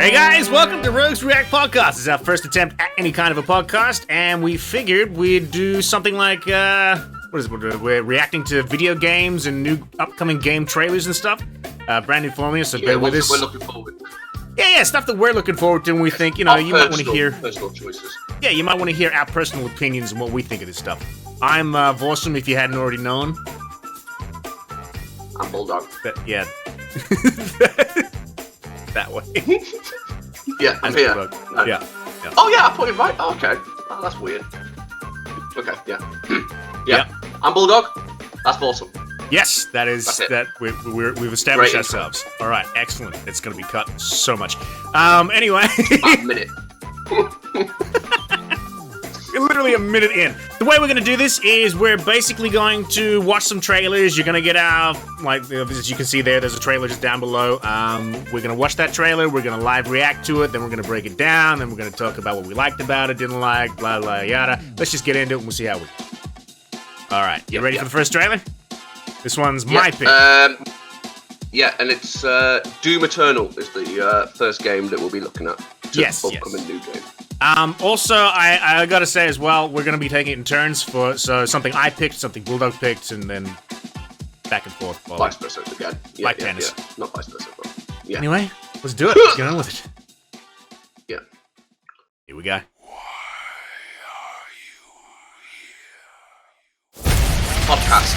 Hey guys, welcome to Rogues React Podcast. This is our first attempt at any kind of a podcast, and we figured we'd do something like, what is it? We're reacting to video games and new upcoming game trailers and stuff. Brand new for me, so bear with us. We're looking forward to. Yeah, stuff that we're looking forward to, and we think, you know, you might want to hear... Personal choices. Yeah, you might want to hear our personal opinions and what we think of this stuff. I'm Vawesome, if you hadn't already known. I'm Bulldog. Yeah. That way. Yeah, I'm here. No. Yeah. Oh yeah, I put it right. Oh, okay. Oh, that's weird. Okay, yeah. Yeah. I'm Bulldog. That's Vawesome. Yes, that is that. We've established ourselves. All right, excellent. It's going to be cut so much. Anyway, about a minute. Literally a minute in. The way we're going to do this is we're basically going to watch some trailers. You're going to get our, like, as you can see there, there's a trailer just down below. We're going to watch that trailer. We're going to live react to it. Then we're going to break it down. Then we're going to talk about what we liked about it, didn't like, blah, blah, yada. Let's just get into it and we'll see how we do. All right, you ready for the first trailer? This one's my pick. Yeah, and it's Doom Eternal is the first game that we'll be looking at. Upcoming new game. Also, I gotta say as well, we're gonna be taking it in turns so something I picked, something Bulldog picked, and then back and forth. Vice versa again. Yeah, like tennis. Yeah. Not vice versa, but yeah. Anyway, let's do it. Let's get on with it. Yeah. Here we go. Podcast.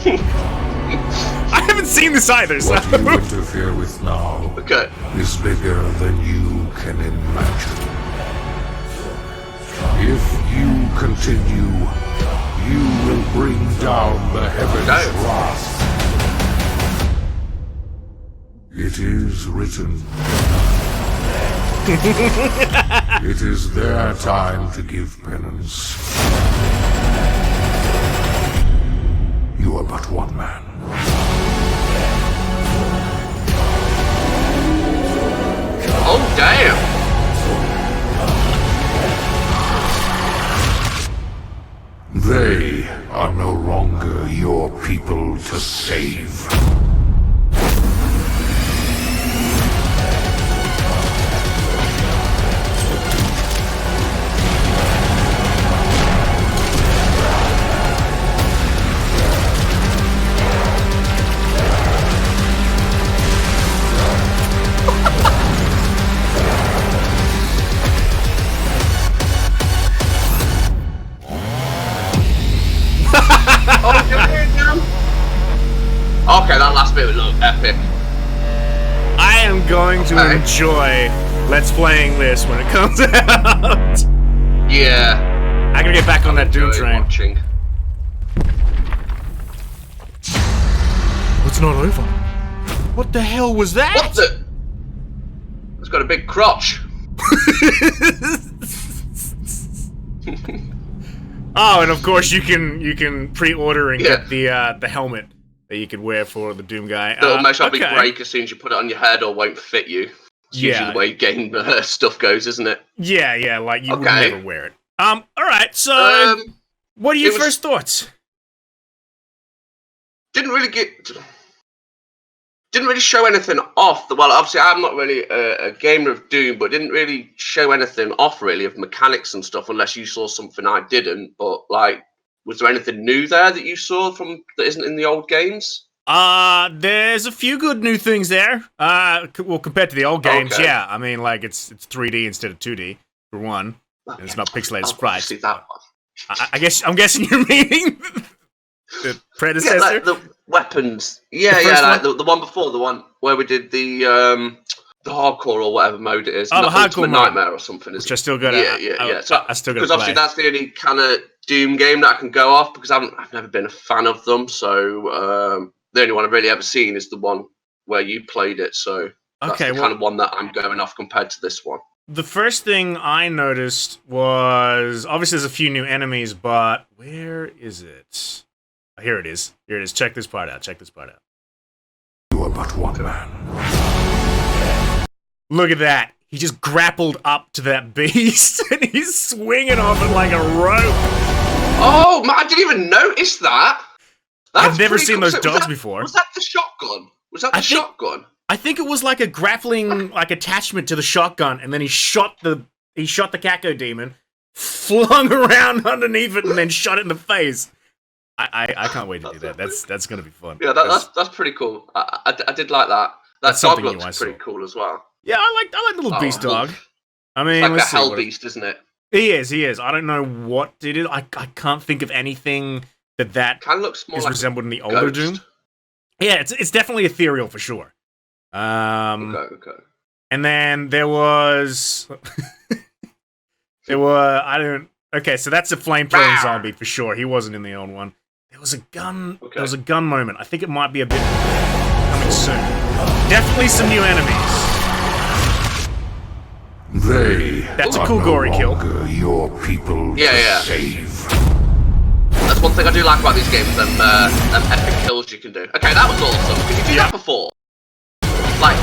I haven't seen this either, so... What you interfere with now is bigger than you can imagine. If you continue, you will bring down the heaven's wrath. It is written. It is their time to give penance. You are but one man. Oh, damn! They are no longer your people to save. Okay, that last bit was epic. I am going to enjoy Let's Playing this when it comes out. Yeah. I gotta get back on that Doom train. Watching. It's not over. What the hell was that? What the? It's got a big crotch. Oh, and of course you can pre-order and get the helmet that you can wear for the Doom guy. It'll make sure big break as soon as you put it on your head or won't fit you. It's usually the way game stuff goes, isn't it? Yeah, like you would never wear it. Alright, so what are your first thoughts? Didn't really show anything off. Well, obviously I'm not really a gamer of Doom, but didn't really show anything off really of mechanics and stuff unless you saw something I didn't. But like, was there anything new there that you saw that isn't in the old games? There's a few good new things there. Well, compared to the old games, yeah. I mean, like it's 3D instead of 2D for one, and it's not pixelated sprites. I'm guessing you're meaning the predecessor. Yeah, like the weapons. Yeah, like the one before, the one where we did the hardcore or whatever mode it is. Oh, the hardcore Nightmare or something. Which I still got. Yeah. So I still got. Because obviously that's the only kind of Doom game that I can go off because I've never been a fan of them. So the only one I've really ever seen is the one where you played it. So that's the kind of one that I'm going off compared to this one. The first thing I noticed was obviously there's a few new enemies, but where is it? Here it is. Check this part out. You are but one man. Look at that. He just grappled up to that beast, and he's swinging off it like a rope. Oh, man, I didn't even notice that. I've never seen those dogs before. Was that the shotgun? Was that the shotgun? I think it was like a grappling like attachment to the shotgun, and then he shot the Cacto Demon, flung around underneath it, and then shot it in the face. I can't wait to do that. That's gonna be fun. Yeah, that's pretty cool. I did like that. That dog looks pretty cool as well. Yeah, I like the little beast dog. I mean, it's like a hell beast, isn't it? He is. I don't know what it is. I can't think of anything that kind of looks more is like resembled in the older Doom. Yeah, it's definitely ethereal for sure. Okay. And then there was okay, so that's a flamethrowing zombie for sure. He wasn't in the old one. There was a gun. Okay. There was a gun moment. I think it might be a bit coming soon. Definitely some new enemies. That's a cool gory kill. Your people to save. That's one thing I do like about these games, them epic kills you can do. Okay, that was awesome. Did you do that before? Like,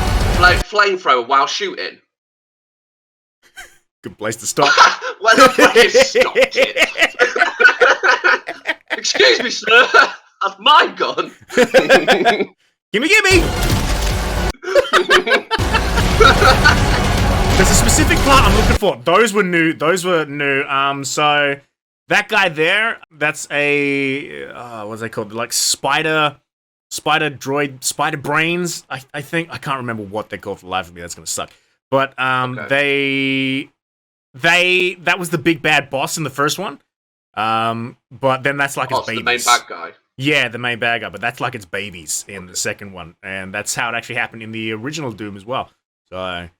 flamethrower while shooting? Good place to stop. Well, the fucking stopped it. Excuse me, sir. That's my gun. Gimme! There's a specific part I'm looking for. Those were new. So that guy there, that's a what's they called? Like spider droid, spider brains. I think I can't remember what they're called for the life of me. That's gonna suck. But that was the big bad boss in the first one. But then that's like his babies. The main bad guy. Yeah, the main bad guy. But that's like its babies in the second one, and that's how it actually happened in the original Doom as well. So I'm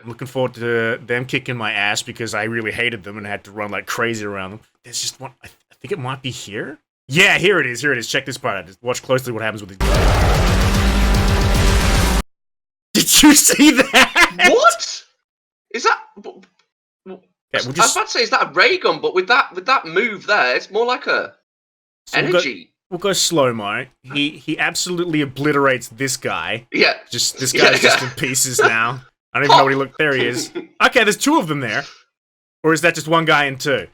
looking forward to them kicking my ass because I really hated them and had to run like crazy around them. There's just one. I think it might be here. Yeah, here it is. Check this part out. Just watch closely what happens with these guys. Did you see that? What? Is that? I was about to say, is that a ray gun? But with that move there, it's more like a energy. We'll go slow-mo. He absolutely obliterates this guy. Yeah. This guy's just in pieces now. I don't even know what he looked. There he is. Okay, there's two of them there. Or is that just one guy and two?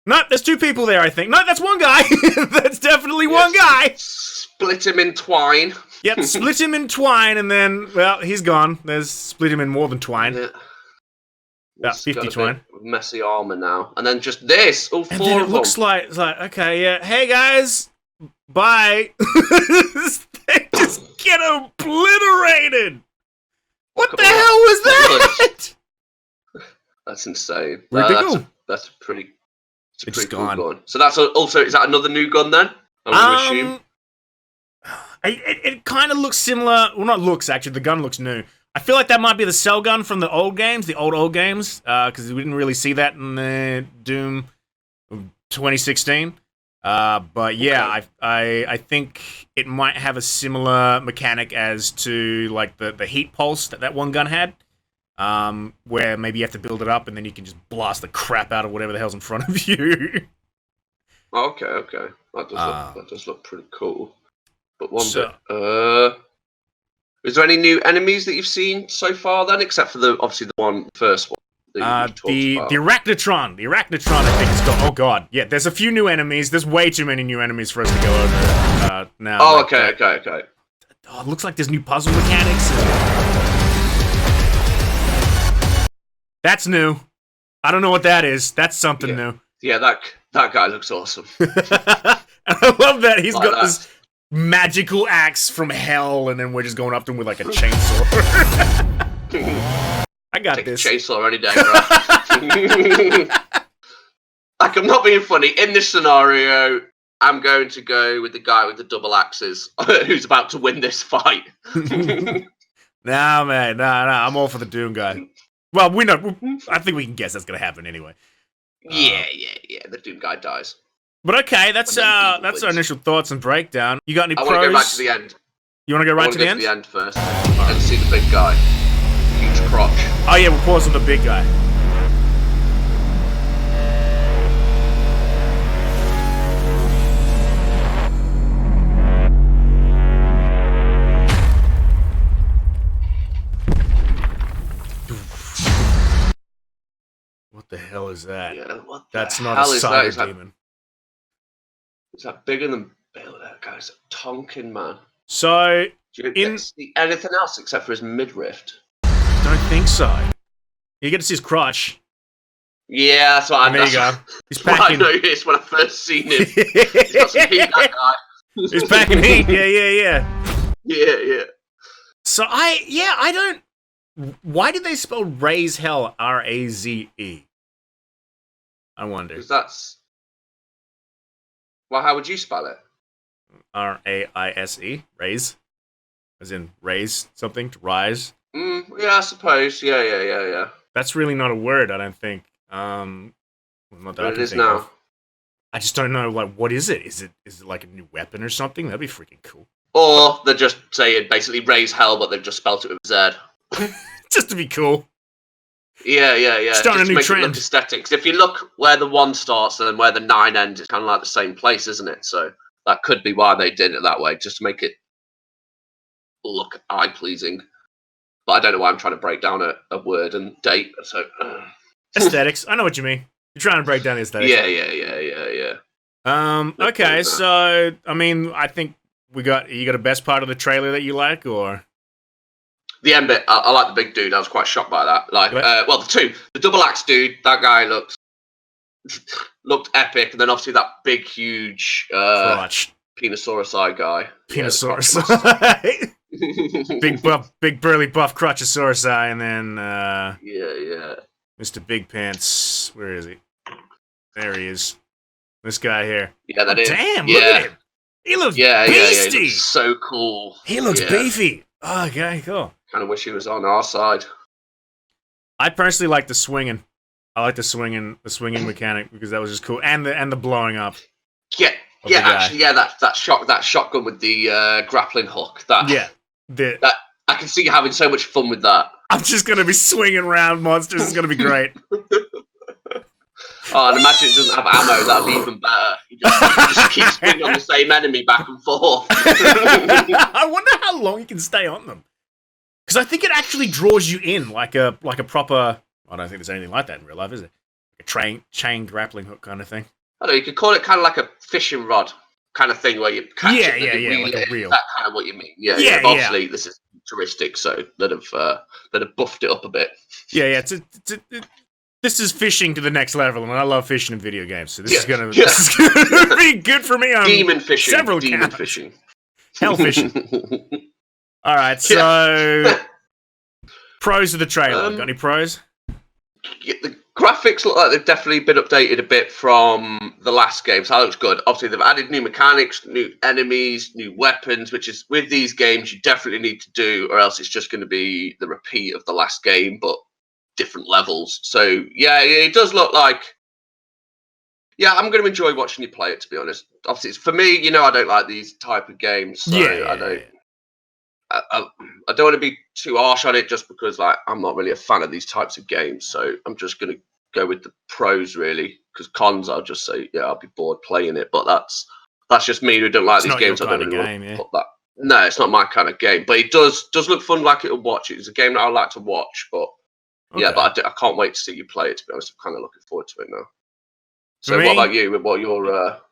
No, there's two people there, I think. No, that's one guy. That's definitely one guy. Split him in twine. Yep, split him in twine, and then, well, he's gone. There's split him in more than twine. Yeah. About 50 twine. Messy armor now. And then just this. All four and then of them. It's like, okay, yeah. Hey, guys. Bye. They just get obliterated. What the hell was that? That's insane. Where'd they go? That's pretty cool gone. gun. So that's also, is that another new gun then? I'm going to assume. It kind of looks similar. Well, not looks, actually. The gun looks new. I feel like that might be the cell gun from the old games, because we didn't really see that in the Doom 2016. But yeah, I think it might have a similar mechanic as to like the heat pulse that one gun had, where maybe you have to build it up and then you can just blast the crap out of whatever the hell's in front of you. Okay. That does look pretty cool. But is there any new enemies that you've seen so far then, except for the first one? The Arachnotron. The Arachnotron, I think, has got. Oh god, yeah. There's a few new enemies. There's way too many new enemies for us to go over now. Oh, okay. Oh, it looks like there's new puzzle mechanics. That's new. I don't know what that is. That's something new. Yeah, that guy looks awesome. And I love that he's got this magical axe from hell, and then we're just going up to him with like a chainsaw. I got this. Chainsaw any day, bro. Like, I'm not being funny. In this scenario, I'm going to go with the guy with the double axes who's about to win this fight. Nah, man. Nah. I'm all for the Doom guy. Well, we know. I think we can guess that's going to happen anyway. Yeah. The Doom guy dies. But okay, that's our initial thoughts and breakdown. You got any pros? I want to go back to the end. You want to go right to the end? I want to go to the end first. And see the big guy. Huge crotch. Oh yeah, we'll pause on the big guy. What the hell is that? Yeah, that's not a cyber demon. Is that bigger than Bill? That guy's a tonkin, man. So Do you get to see anything else except for his midriff? Don't think so. You get to see his crotch. Yeah, that's what There you go. He's what I packing. noticed when I first seen him. He's got some heat, that guy. He's packing heat. Yeah. Yeah. So I don't. Why did they spell raise hell R-A-Z-E? I wonder. Because that's. Well, how would you spell it? R-A-I-S-E. Raise. As in raise something to rise. Yeah, I suppose. Yeah. That's really not a word, I don't think. Not that But I it can is think now. of. I just don't know. Like, what is it? Is it like a new weapon or something? That'd be freaking cool. Or they're just saying basically raise hell, but they've just spelt it with Z. Just to be cool. Yeah. Starting a Just new to make trend. it look aesthetic. 'Cause if you look where the 1 starts and where the 9 ends, it's kind of like the same place, isn't it? So that could be why they did it that way, just to make it look eye-pleasing. But I don't know why I'm trying to break down a word and date. So Aesthetics. I know what you mean. You're trying to break down the aesthetics. yeah. Okay, so I mean, I think you got a best part of the trailer that you like, or The end bit, I like the big dude. I was quite shocked by that. Like, Right. the double axe dude. That guy looked epic, and then obviously that big, huge crotch, Penosaurus guy. Penosaurus, Yeah, big burly buff crotchosaurus, and then yeah. Mr. Big Pants. Where is he? There he is. This guy here. Yeah, that is. Damn, Yeah. look at him. He looks beasty. He looks so cool. He looks Yeah. beefy. Oh, okay, cool. Kind of wish he was on our side. I personally like the swinging. I like the swinging mechanic because that was just cool, and the blowing up. Yeah, Of the guy. actually, yeah. That shotgun with the grappling hook. That I can see you having so much fun with that. I'm just gonna be swinging around monsters. It's gonna be great. Oh, and imagine it doesn't have ammo. That'd be even better. You just keep swinging on the same enemy back and forth. I wonder how long you can stay on them. Because I think it actually draws you in like a proper. I don't think there's anything like that in real life, is it? Like a chain grappling hook kind of thing. I don't know. You could call it kind of like a fishing rod kind of thing, where you catch it and then you reel like a it. reel. That kind of what you mean. Yeah. Obviously, this is futuristic, so they'd have buffed it up a bit. Yeah. This is fishing to the next level, and I love fishing in video games. So this is gonna be good for me on Demon fishing. several Demon counts. fishing. Hell fishing. All right, so pros of the trailer. Got any pros? Yeah, the graphics look like they've definitely been updated a bit from the last game, so that looks good. Obviously, they've added new mechanics, new enemies, new weapons, which is with these games you definitely need to do, or else it's just going to be the repeat of the last game, but different levels. So yeah, it does look like. Yeah, I'm going to enjoy watching you play it. To be honest, obviously, it's, for me, I don't like these type of games. So I don't. I don't want to be too harsh on it just because I'm not really a fan of these types of games. So I'm just going to go with the pros really, because cons I'll just say I'll be bored playing it. But that's just me who don't like these games. I don't really want to put that. No, it's not my kind of game. But it does look fun. Like it'll watch it. It's a game that I like to watch. But yeah, but I can't wait to see you play it. To be honest, I'm kind of looking forward to it now. So what about you? What your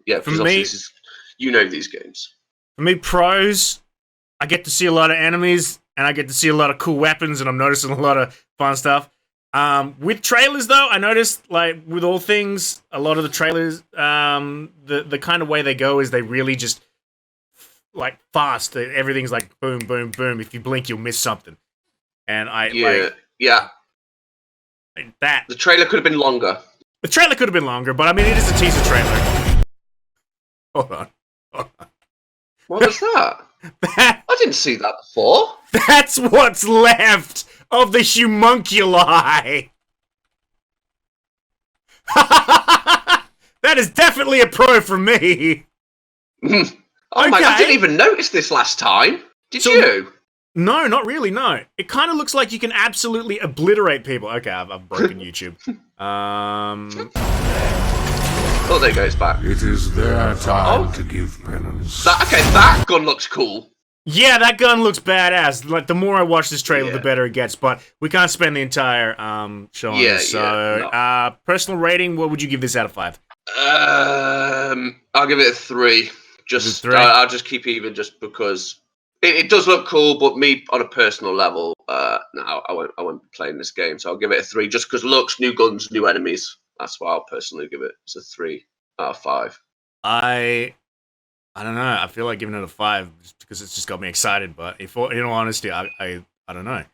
because obviously this is, these games. For me, pros. I get to see a lot of enemies, and I get to see a lot of cool weapons, and I'm noticing a lot of fun stuff. With trailers, though, I noticed, like, with all things, a lot of the trailers, the kind of way they go is they really just, like, fast. Everything's like, boom, boom, boom. If you blink, you'll miss something. And that. The trailer could have been longer. The trailer could have been longer, but, I mean, it is a teaser trailer. Hold on. What was that? I didn't see that before. That's what's left of the homunculi. That is definitely a pro for me. Oh my god, I didn't even notice this last time. Did you? No, not really, no. It kind of looks like you can absolutely obliterate people. Okay, I've broken YouTube. Oh, there goes back. It is their time to give penance. That gun looks cool. Yeah, that gun looks badass. Like, the more I watch this trailer, the better it gets. But we can't spend the entire show on this. So, personal rating, what would you give this out of 5? I'll give it a 3. Just 3? I'll just keep even just because It does look cool, but me on a personal level, no, I won't be playing this game. So I'll give it a 3, just because looks, new guns, new enemies. That's why I'll personally give it. It's a 3 out of 5. I don't know. I feel like giving it a 5 just because it's just got me excited. But if, in all honesty, I don't know.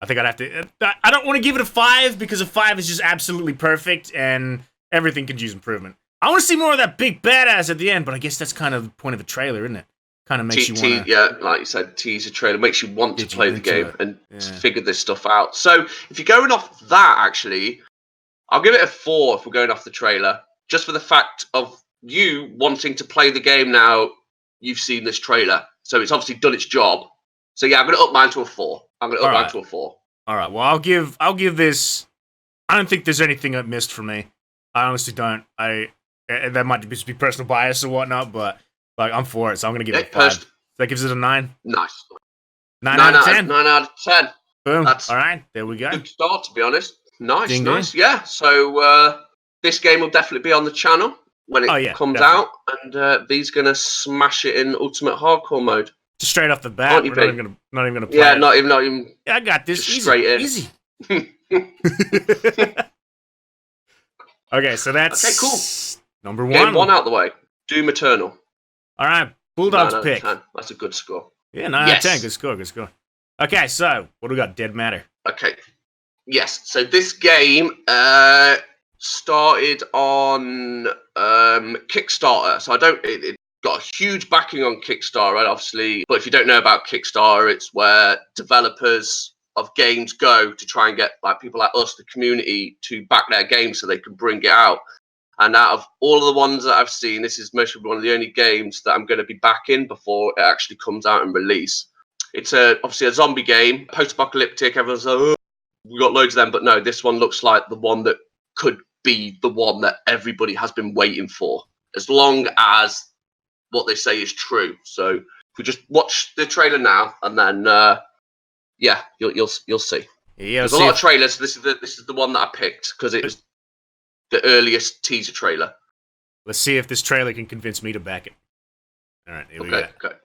I think I'd have to. I don't want to give it a 5 because a 5 is just absolutely perfect and everything can use improvement. I want to see more of that big badass at the end, but I guess that's kind of the point of a trailer, isn't it? Kind of makes you want to. Yeah, like you said, teaser trailer makes you want to play the game and figure this stuff out. So if you're going off that, actually, I'll give it a 4 if we're going off the trailer, just for the fact of you wanting to play the game now. You've seen this trailer, so it's obviously done its job. So yeah, I'm going to up mine to a 4. I'm going to up mine to a 4. All right. Well, I'll give this. I don't think there's anything I missed for me. I honestly don't. That might just be personal bias or whatnot, but like I'm for it, so I'm going to give it a 5. That gives it a 9. Nice. 9 out of 10. 9 out of 10. Boom. All right. There we go. Good start, to be honest. Nice, Ding nice. Ding. Yeah. So this game will definitely be on the channel when it comes out, and V's going to smash it in Ultimate Hardcore mode. Just straight off the bat, we're not even gonna play. Yeah, not even. Yeah, I got this. Easy, straight in. Easy. Okay, so that's okay. Cool. Number 1. Game 1 out the way. Doom Eternal. All right, Bulldog's pick. 10. That's a good score. Yeah, 9 out of 10. Good score. Good score. Okay, so what do we got? Dead Matter. Okay. Yes. So this game started on Kickstarter. So it got a huge backing on Kickstarter, right, obviously. But if you don't know about Kickstarter, it's where developers of games go to try and get like people like us, the community, to back their games so they can bring it out. And out of all of the ones that I've seen, this is mostly one of the only games that I'm going to be backing before it actually comes out and release. It's obviously a zombie game, post-apocalyptic. Everyone's like, oh, we got loads of them, but no, this one looks like the one that could be the one that everybody has been waiting for, as long as what they say is true. So if we just watch the trailer now, and then yeah, you'll see. Yeah, there's a lot of trailers. This is the one that I picked because it was the earliest teaser trailer. Let's see if this trailer can convince me to back it. All right, here we go. Okay.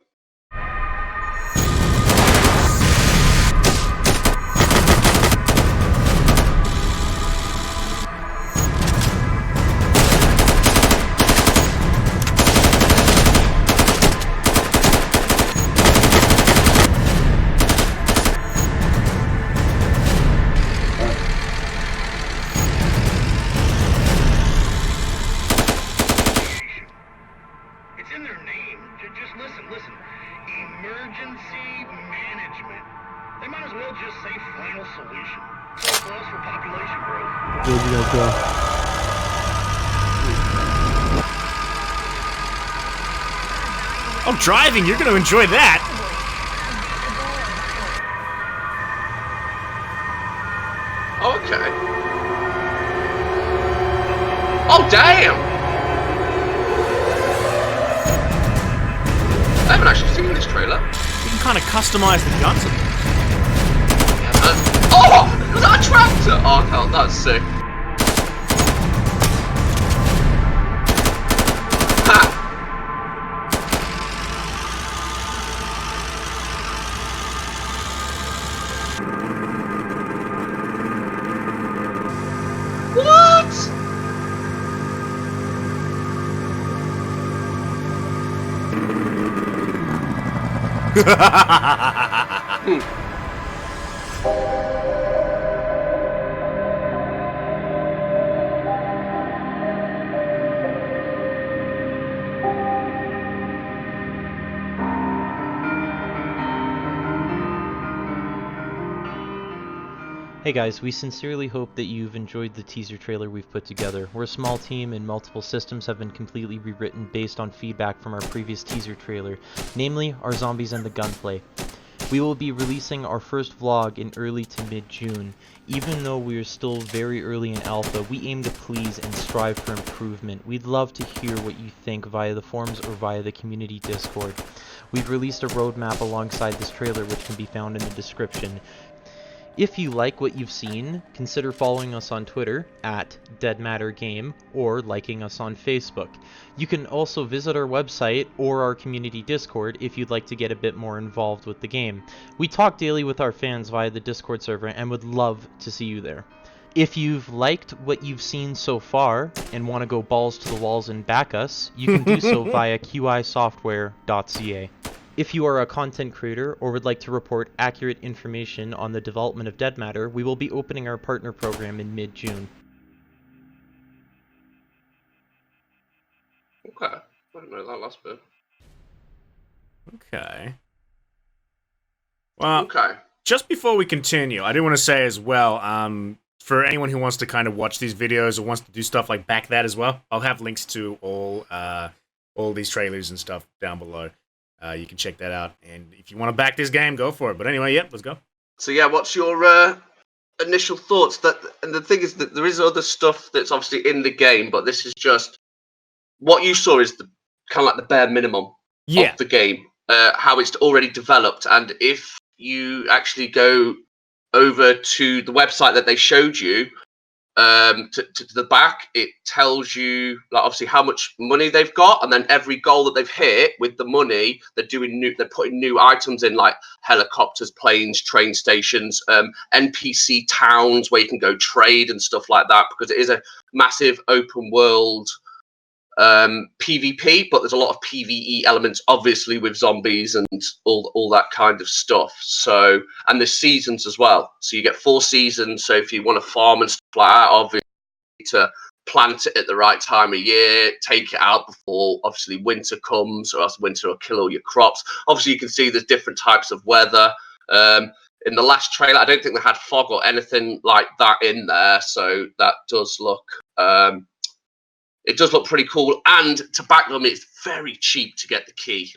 Oh, driving! You're going to enjoy that! Okay. Oh, damn! I haven't actually seen this trailer. You can kind of customize the guns. Oh! Was that a tractor? Oh, hell, that's sick. Ha! Hey guys, we sincerely hope that you've enjoyed the teaser trailer we've put together. We're a small team and multiple systems have been completely rewritten based on feedback from our previous teaser trailer, namely our zombies and the gunplay. We will be releasing our first vlog in early to mid-June. Even though we are still very early in alpha, we aim to please and strive for improvement. We'd love to hear what you think via the forums or via the community Discord. We've released a roadmap alongside this trailer which can be found in the description. If you like what you've seen, consider following us on Twitter at DeadMatterGame or liking us on Facebook. You can also visit our website or our community Discord if you'd like to get a bit more involved with the game. We talk daily with our fans via the Discord server and would love to see you there. If you've liked what you've seen so far and want to go balls to the walls and back us, you can do so via qisoftware.ca. If you are a content creator or would like to report accurate information on the development of Dead Matter, we will be opening our partner program in mid-June. Okay. I don't know that last bit. Okay. Well, Okay. just before we continue, I do want to say as well, for anyone who wants to kind of watch these videos or wants to do stuff like back that as well, I'll have links to all these trailers and stuff down below. You can check that out, and if you want to back this game, go for it. But anyway, yep, let's go. So yeah, what's your initial thoughts? And the thing is that there is other stuff that's obviously in the game, but this is just what you saw is the kind of like the bare minimum of the game, how it's already developed. And if you actually go over to the website that they showed you, to the back, it tells you like obviously how much money they've got, and then every goal that they've hit with the money, they're putting new items in, like helicopters, planes, train stations, NPC towns where you can go trade and stuff like that, because it is a massive open world PvP, but there's a lot of PvE elements obviously with zombies and all that kind of stuff. So, and there's seasons as well, so you get 4 seasons. So if you want to farm and stuff like that, obviously to plant it at the right time of year, take it out before obviously winter comes, or else winter will kill all your crops. Obviously you can see there's different types of weather. In the last trailer, I don't think they had fog or anything like that in there, so that does look it does look pretty cool. And to back them, it's very cheap to get the key.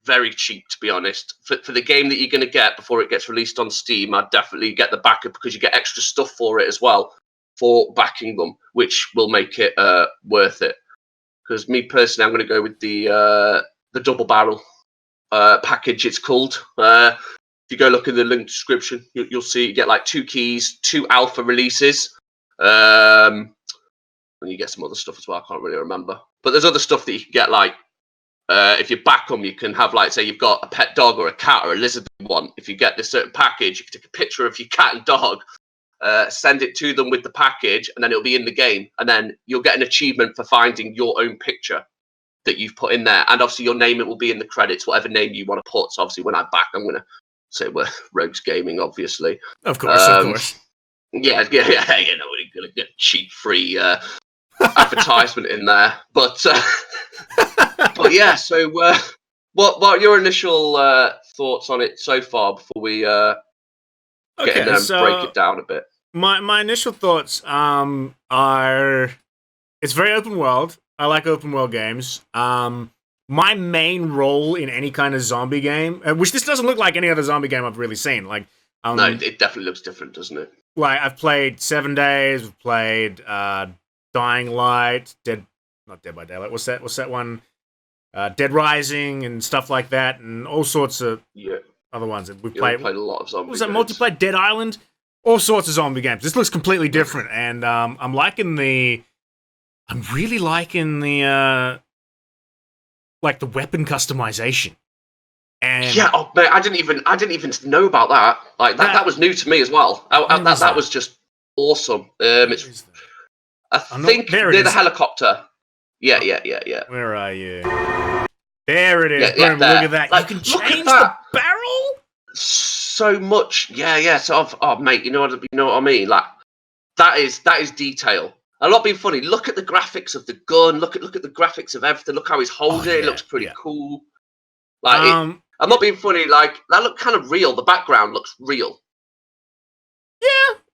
Very cheap, to be honest. For the game that you're going to get before it gets released on Steam, I'd definitely get the backup, because you get extra stuff for it as well, for backing them, which will make it worth it. Because me personally, I'm going to go with the double barrel package, it's called. If you go look in the link description, you'll see you get like 2 keys, 2 alpha releases. And you get some other stuff as well, I can't really remember. But there's other stuff that you can get, like, if you back them, you can have, like, say you've got a pet dog or a cat or a lizard one. If you get this certain package, you can take a picture of your cat and dog, send it to them with the package, and then it'll be in the game. And then you'll get an achievement for finding your own picture that you've put in there. And obviously your name, it will be in the credits, whatever name you want to put. So obviously when I back, I'm going to say we're Rogues Gaming, obviously. Of course. Yeah, you know, we're going to get cheap, free advertisement in there, but yeah. So, what are your initial thoughts on it so far before we get in there and break it down a bit? My initial thoughts are it's very open world. I like open world games. My main role in any kind of zombie game, which this doesn't look like any other zombie game I've really seen. Like, no, it definitely looks different, doesn't it? Like, I've played 7 Days. We've played Dying Light, not Dead by Daylight. What's that one? Dead Rising and stuff like that, and all sorts of other ones. We've played a lot of zombie. What was that multiplayer? Dead Island, all sorts of zombie games. This looks completely different, and I'm really liking the like the weapon customization. And yeah, oh man, I didn't even know about that. Like that was new to me as well. That was just awesome. I think near the helicopter. Yeah. Where are you? There it is. Yeah, Look at that. Like, you can change the barrel? So much. Yeah. So, mate, you know what I mean? Like, that is detail. I'm not being funny. Look at the graphics of the gun. Look at the graphics of everything. Look how he's holding it. It looks pretty cool. Like, I'm not being funny. Like, that looked kind of real. The background looks real.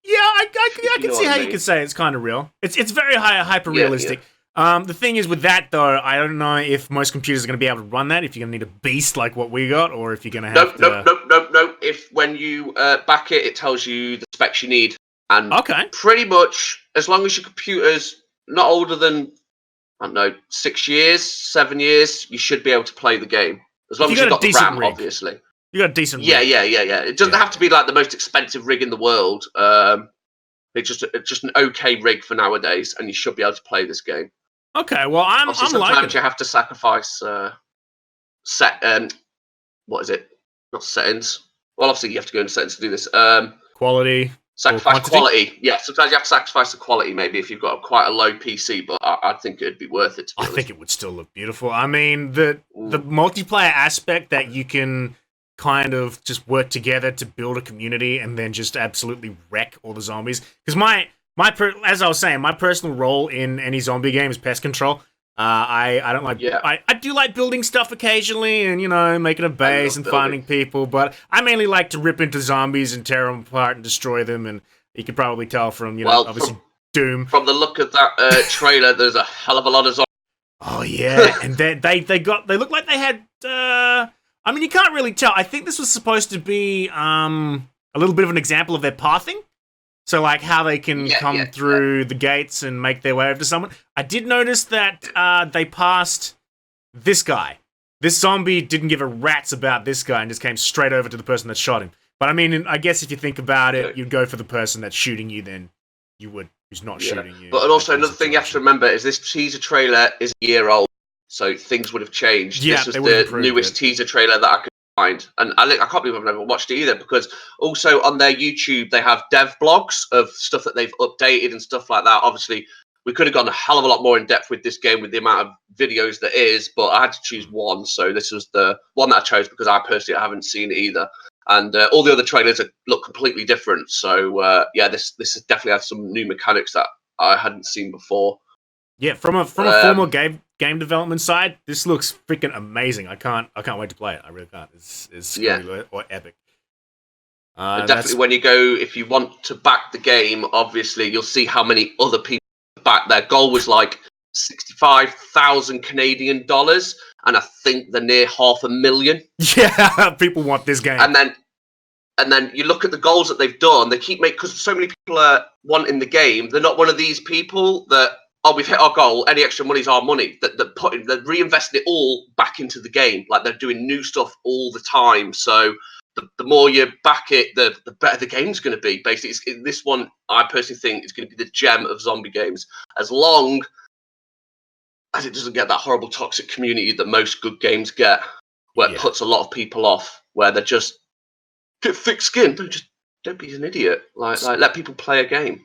Yeah, I can see how you could say it's kind of real. It's very hyper realistic. Yeah. The thing is with that though, I don't know if most computers are going to be able to run that. If you're going to need a beast like what we got, or if you're going to have No. If when you back it, it tells you the specs you need, and pretty much as long as your computer's not older than 6 years, 7 years, you should be able to play the game. As long as you've got the RAM, obviously. You got a decent Yeah, rig. yeah. It doesn't have to be like the most expensive rig in the world. It's just an okay rig for nowadays, and you should be able to play this game. Okay, well, Obviously, I'm sometimes liking you it. have to sacrifice what is it? Not settings. Well, obviously you have to go into settings to do this. Quality. Sacrifice quantity? quality. Yeah, sometimes you have to sacrifice the quality maybe if you've got quite a low PC, but I think it'd be worth it to be I honest. think it would still look beautiful. I mean, the multiplayer aspect that you can kind of just work together to build a community and then just absolutely wreck all the zombies. Because as I was saying, my personal role in any zombie game is pest control. I don't like. Yeah. I do like building stuff occasionally, and making a base and building. finding people. But I mainly like to rip into zombies and tear them apart and destroy them. And you can probably tell from obviously Doom. From the look of that trailer, there's a hell of a lot of zombies. Oh yeah, and they look like they had. I mean, you can't really tell. I think this was supposed to be a little bit of an example of their pathing. So, like, how they can come through the gates and make their way over to someone. I did notice that they passed this guy. This zombie didn't give a rat's about this guy and just came straight over to the person that shot him. But, I mean, I guess if you think about it, you'd go for the person that's shooting you then you would, who's not shooting you. But also, another thing you have to remember is this teaser trailer is a year old, so things would have changed. Yeah, this was the newest teaser trailer that I could find. And I can't believe I've never watched it either, because also on their YouTube they have dev blogs of stuff that they've updated and stuff like that. Obviously we could have gone a hell of a lot more in depth with this game with the amount of videos there is, but I had to choose one, so this was the one that I chose because I personally haven't seen it either. And all the other trailers look completely different, so this has definitely had some new mechanics that I hadn't seen before. Yeah, from a formal game development side, this looks freaking amazing. I can't wait to play it. I really can't. It's gonna be epic. Definitely, when you go, if you want to back the game, obviously you'll see how many other people back. Their goal was like 65,000 Canadian dollars, and I think they're near 500,000. Yeah, people want this game. And then you look at the goals that they've done. They keep making, because so many people are wanting the game. They're not one of these people that, oh, we've hit our goal, any extra money's our money. They're reinvesting it all back into the game. Like, they're doing new stuff all the time. So the more you back it, the better the game's going to be. Basically, this one, I personally think, is going to be the gem of zombie games. As long as it doesn't get that horrible toxic community that most good games get, where it puts a lot of people off, where they're just, get thick skin. Don't be an idiot. Like let people play a game.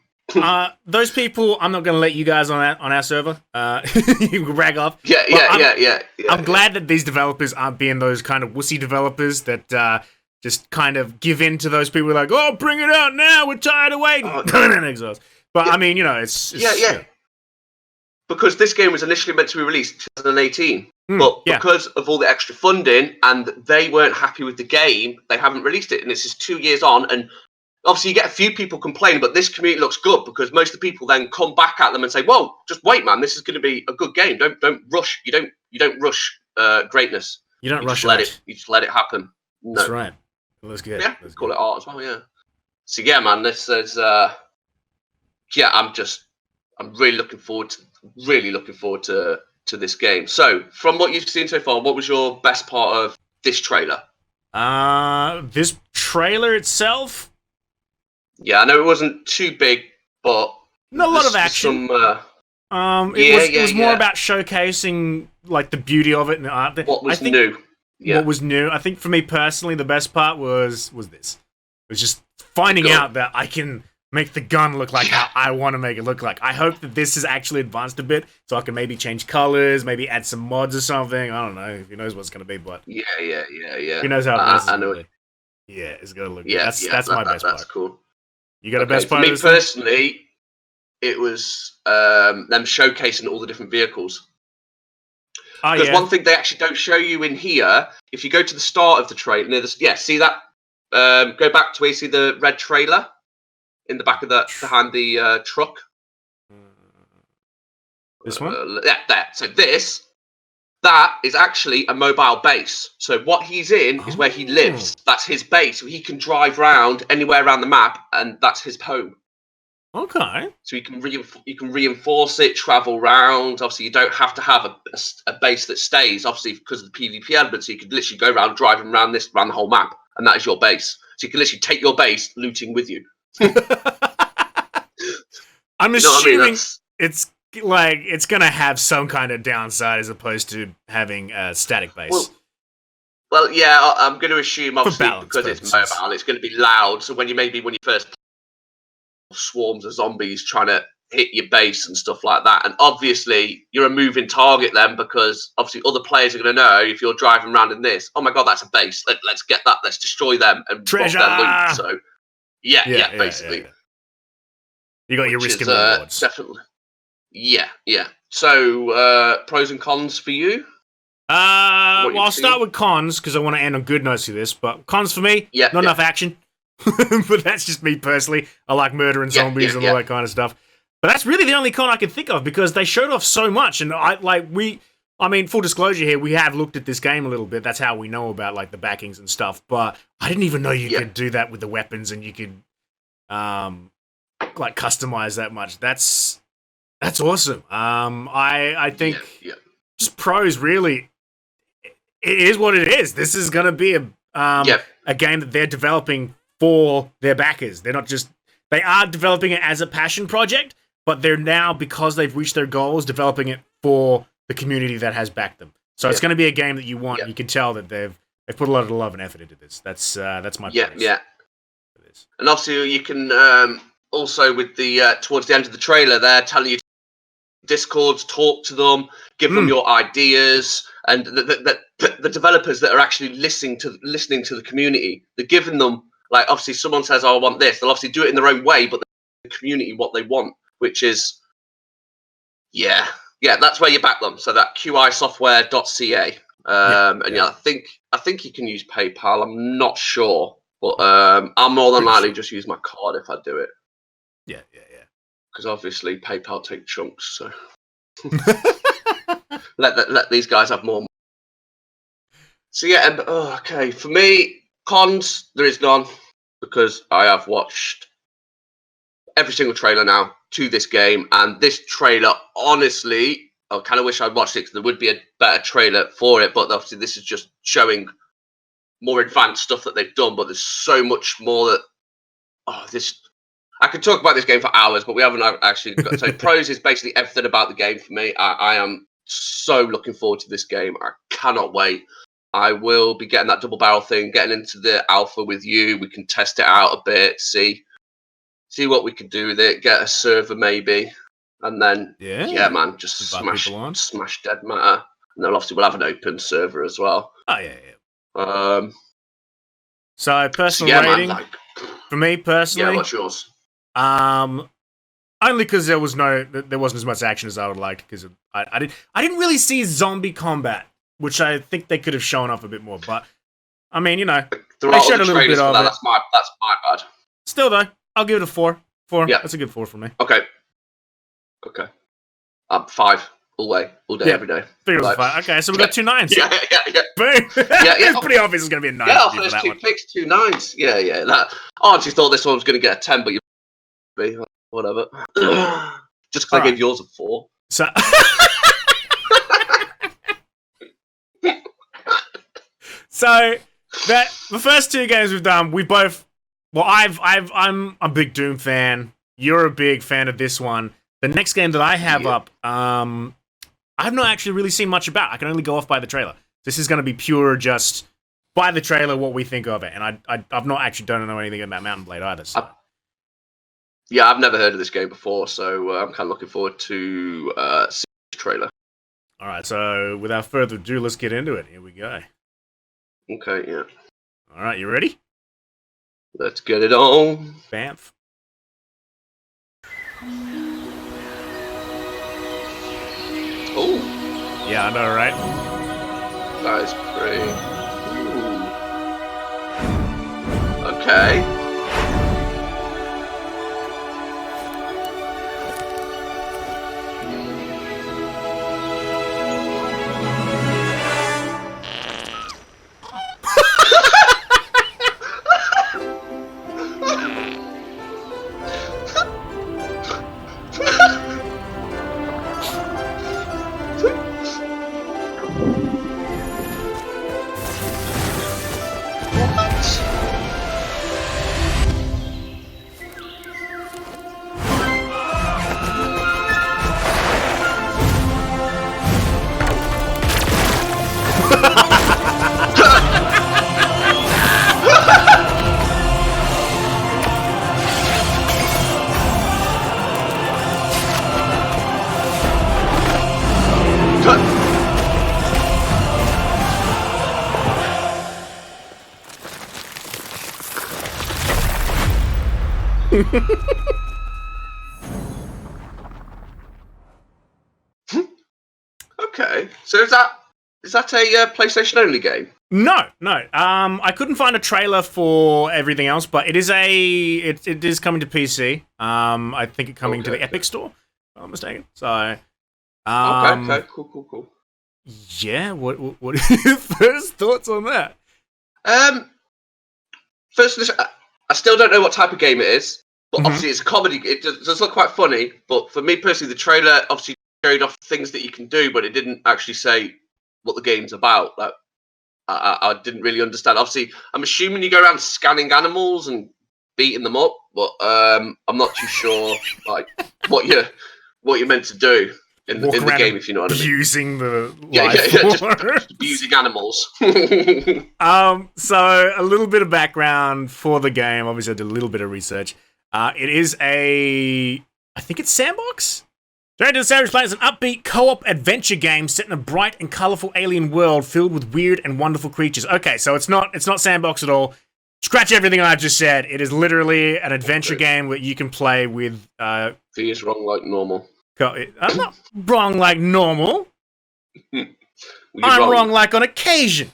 Those people, I'm not going to let you guys on our server. You can rag off. Yeah. I'm glad that these developers aren't being those kind of wussy developers that just kind of give in to those people like, oh, bring it out now, we're tired of waiting. Exhaust. But I mean, it's because this game was initially meant to be released in 2018, but because of all the extra funding and they weren't happy with the game, they haven't released it, and this is 2 years on. And obviously, you get a few people complaining, but this community looks good because most of the people then come back at them and say, "Whoa, just wait, man! This is going to be a good game. Don't rush. You don't rush greatness. You don't rush it. You just let it happen." No. That's right. It looks good. Yeah, call it art as well. Yeah. So yeah, man, this is I'm really looking forward to this game. So, from what you've seen so far, what was your best part of this trailer? This trailer itself. Yeah, I know it wasn't too big, but not a lot of action. It was more about showcasing like the beauty of it and the art. What was new? Yeah. What was new? I think for me personally, the best part was this. It was just finding out that I can make the gun look like how I want to make it look like. I hope that this is actually advanced a bit, so I can maybe change colors, maybe add some mods or something. I don't know. Who knows what's going to be, but yeah. Who knows how it is? I know it. Yeah, it's going to look. Yeah, good. That's my best part. That's cool. You got a best part? For me personally, it was them showcasing all the different vehicles. Because one thing they actually don't show you in here, if you go to the start of the trailer, see that? Go back to where you see the red trailer in the back of behind the truck. This one? There. So that is actually a mobile base. So what he's in is where he lives. That's his base. So he can drive around anywhere around the map, and that's his home. Okay. So you can reinforce it, travel round. Obviously, you don't have to have a base that stays. Obviously, because of the PvP element, so you could literally go around driving around the whole map, and that is your base. So you can literally take your base, looting with you. I'm You know what I mean? assuming it's like it's gonna have some kind of downside as opposed to having a static base. Well, yeah, I'm going to assume obviously balance because it's purposes. mobile, it's going to be loud. So when you first swarms of zombies trying to hit your base and stuff like that, and obviously you're a moving target then because obviously other players are going to know if you're driving around in this. Oh my god, that's a base. Let's get that. Let's destroy them and Treasure! rob their loot. So yeah, basically. Yeah. You got your Which risk is, and rewards. definitely. Yeah. So pros and cons for you. Well, I'll start with cons because I want to end on good notes for this. But cons for me, not enough action. But that's just me personally. I like murdering zombies and all that kind of stuff. But that's really the only con I can think of because they showed off so much, and full disclosure here, we have looked at this game a little bit. That's how we know about like the backings and stuff. But I didn't even know you could do that with the weapons, and you could like customize that much. That's awesome. I think just pros really. It is what it is. This is going to be a game that they're developing for their backers. They are developing it as a passion project, but they're now, because they've reached their goals, developing it for the community that has backed them. So it's going to be a game that you want. You can tell that they've put a lot of love and effort into this. That's my praise. Yeah. And obviously you can also with the towards the end of the trailer, they're telling you Discords, talk to them, give them your ideas, and the developers that are actually listening to the community, they're giving them, like, obviously someone says, oh, I want this, they'll obviously do it in their own way, but the community what they want, which is that's where you back them. So that qisoftware.ca, I think you can use PayPal. I'm not sure, but I'll more than likely just use my card if I do it. Yeah. Because obviously PayPal take chunks, so let these guys have more. So okay. For me, cons, there is none because I have watched every single trailer now to this game, and this trailer, honestly, I kind of wish I'd watched it because there would be a better trailer for it. But obviously, this is just showing more advanced stuff that they've done. But there's so much more that I could talk about this game for hours, but we haven't actually got. So pros is basically everything about the game for me. I am so looking forward to this game. I cannot wait. I will be getting that double barrel thing, getting into the alpha with you. We can test it out a bit, see what we can do with it, get a server maybe, and then man, just smash Dead Matter. And then obviously we'll have an open server as well. Oh yeah. So personal rating for me personally. Yeah, what's yours? Only because there wasn't as much action as I would like, because I didn't really see zombie combat, which I think they could have shown off a bit more. But I mean, they showed a little bit of it. That's my bad. Still though, I'll give it a 4. 4. Yeah. That's a good 4 for me. Okay. 5 all day, every day. 3 was 5. Okay, so we got 2 9s. Yeah. Boom. It's pretty obvious it's going to be a 9. Yeah, first 2 picks, 2 9s. Yeah. I actually thought this one was going to get a 10, but you whatever. Just because I gave yours a 4. So. So the first 2 games we've done, we both. Well, I'm a big Doom fan. You're a big fan of this one. The next game that I have up, I've not actually really seen much about. I can only go off by the trailer. This is going to be pure just by the trailer what we think of it, and I've not actually don't know anything about Mountain Blade either. So. I've never heard of this game before, so I'm kind of looking forward to seeing the trailer. All right, so without further ado, let's get into it. Here we go. Okay, yeah. All right, you ready? Let's get it on. Bamf. Oh. Yeah, I know, right? That is pretty. Ooh. Okay. Okay, so is that a PlayStation only game? No. I couldn't find a trailer for everything else, but it is it is coming to PC. I think it's coming to the Epic Store, if I'm not mistaken. So, okay, cool. Yeah, what are your first thoughts on that? First, I still don't know what type of game it is, but obviously it's a comedy. It does look quite funny, but for me personally, the trailer obviously showed off things that you can do, but it didn't actually say what the game's about. Like, I didn't really understand. Obviously, I'm assuming you go around scanning animals and beating them up, but I'm not too sure like what you're meant to do in the game, if you know what I mean. Abusing the just abusing animals. So a little bit of background for the game. Obviously, I did a little bit of research. It is I think it's Sandbox. Journey to the Savage Planet is an upbeat co-op adventure game set in a bright and colorful alien world filled with weird and wonderful creatures. Okay, so it's not Sandbox at all. Scratch everything I just said. It is literally an adventure game that you can play with. He is wrong like normal. I'm not wrong like normal. I'm wrong like on occasion.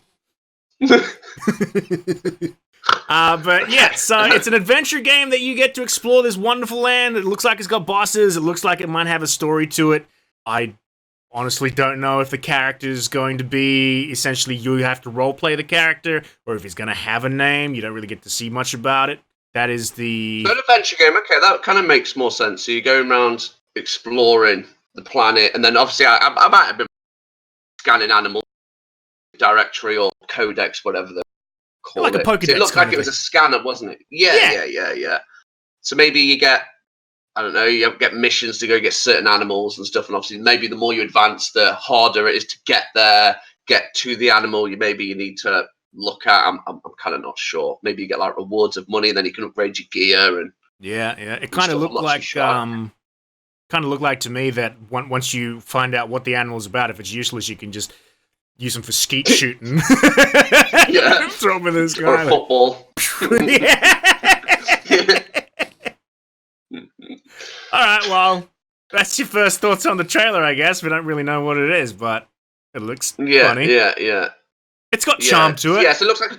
But yeah, so it's an adventure game that you get to explore this wonderful land. It looks like it's got bosses. It looks like it might have a story to it. I honestly don't know if the character is going to be essentially you have to roleplay the character, or if he's going to have a name. You don't really get to see much about it. That is the... An adventure game, okay, that kind of makes more sense. So you're going around exploring the planet, and then obviously I might have been scanning animal directory or codex, whatever they call like it. A Pokédex. So it looked like it was a scanner, wasn't it? Yeah. So maybe you get, I don't know, you get missions to go get certain animals and stuff, and obviously maybe the more you advance, the harder it is to get there, get to the animal you need to look at. I'm kind of not sure. Maybe you get like rewards of money, and then you can upgrade your gear and yeah. It kind of looked like to me that once you find out what the animal's about, if it's useless, you can just use them for skeet shooting. Yeah, throw them in this guy. Or a football. All right, well, that's your first thoughts on the trailer, I guess. We don't really know what it is, but it looks funny. Yeah. It's got charm to it. Yeah, so it looks like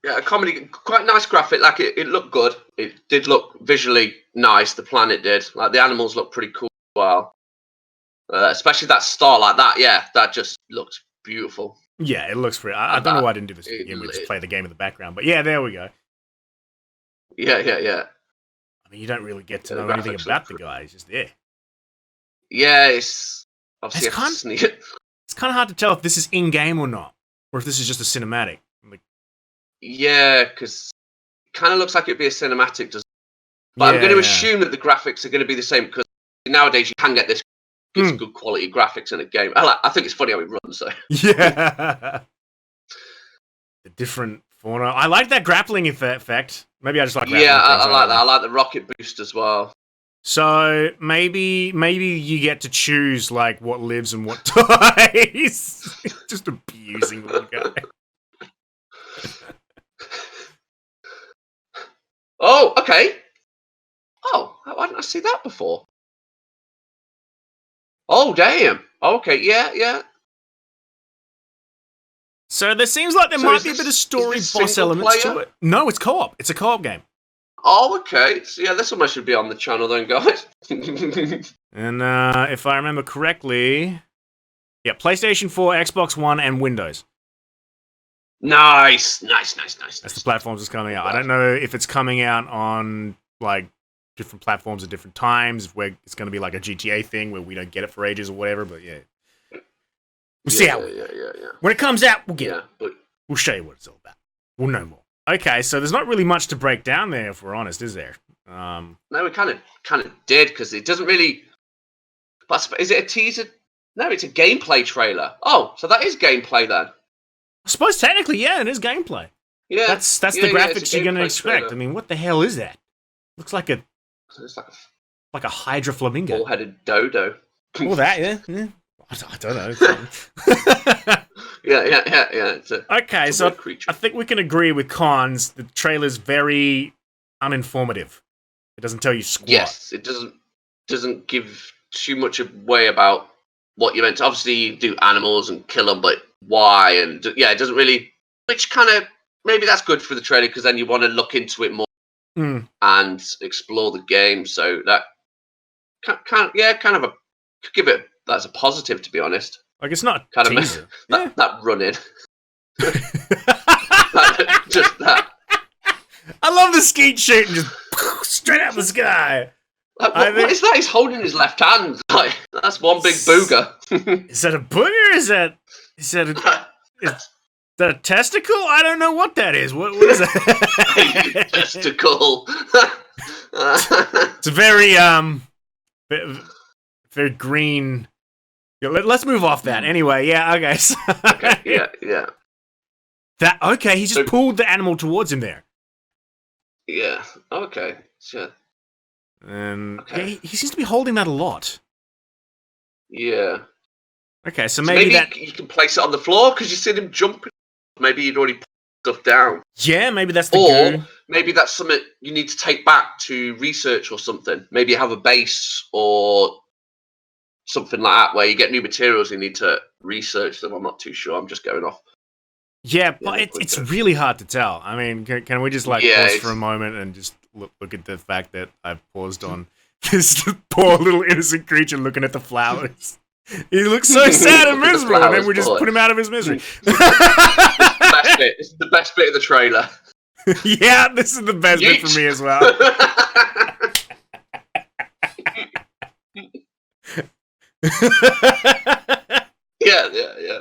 a comedy, quite nice graphic. Like it looked good. It did look visually nice. The planet did. Like the animals look pretty cool as well. Especially that star like that. Yeah, that just looks beautiful. Yeah, it looks pretty. I don't know why I didn't do this to begin with. Just play the game in the background. But yeah, there we go. Yeah. I mean, you don't really get to know anything about the guy. He's just there. Yeah, it's obviously it's kind of hard to tell if this is in-game or not, or if this is just a cinematic. Yeah, because it kind of looks like it'd be a cinematic, but I'm going to assume that the graphics are going to be the same, because nowadays you can get this good quality graphics in a game. I think it's funny how it runs, though. Yeah. The different fauna. I like that grappling effect. Maybe I just like grappling. Yeah, I like that. I like the rocket boost as well. So maybe you get to choose like what lives and what dies. Just abusing little guy. Oh, okay. Oh, why didn't I see that before? Oh, damn. Okay, yeah. So there seems like there might be a bit of story boss elements to it. No, it's co-op. It's a co-op game. Oh, okay. So yeah, this one should be on the channel then, guys. And if I remember correctly, yeah, PlayStation 4, Xbox One, and Windows. Nice. That's the platforms it's coming out. I don't know if it's coming out on like different platforms at different times, where it's going to be like a GTA thing where we don't get it for ages or whatever. But yeah, we'll see how. Yeah. When it comes out, we'll get it. But we'll show you what it's all about. We'll know more. Okay, so there's not really much to break down there, if we're honest, is there? No, we kind of did, because it doesn't really. But is it a teaser? No, it's a gameplay trailer. Oh, so that is gameplay then. I suppose technically, yeah, it is gameplay. Yeah, that's the graphics you're going to expect. Trailer. I mean, what the hell is that? Looks like it's like a Hydra flamingo. Four-headed dodo. All that, yeah. I don't know. Yeah. It's okay, so I think we can agree with cons. The trailer's very uninformative. It doesn't tell you squat. Yes, it doesn't give too much away about what you're meant to. Obviously, you do animals and kill them, but why? And yeah, it doesn't really. Which kind of maybe that's good for the trailer because then you want to look into it more and explore the game. So that kind of could give it that's a positive, to be honest. Like it's not kind teaser. of that running. Just that. I love the skeet shooting just straight out the sky. Like, what is that? He's holding his left hand. Like, that's one big booger. Is that a booger? Is that a testicle? I don't know what that is. What is that? Testicle. It's a very very green. Let's move off that. Anyway, yeah, okay. So, okay, yeah. That okay? He just pulled the animal towards him there. Yeah. Okay. Sure. Yeah, he seems to be holding that a lot. Yeah. Okay, so maybe that you can place it on the floor because you see him jumping. Maybe you'd already put stuff down. Yeah, maybe that's the goo. Maybe that's something you need to take back to research or something. Maybe you have a base or something like that where you get new materials and you need to research them. I'm not too sure. I'm just going off. Yeah, but it's really hard to tell. I mean, can we just pause for a moment and just look at the fact that I've paused on this poor little innocent creature looking at the flowers. He looks so sad and miserable, and then we just put him out of his misery. This is the best bit of the trailer. Yeah, this is the best bit for me as well. Yeah.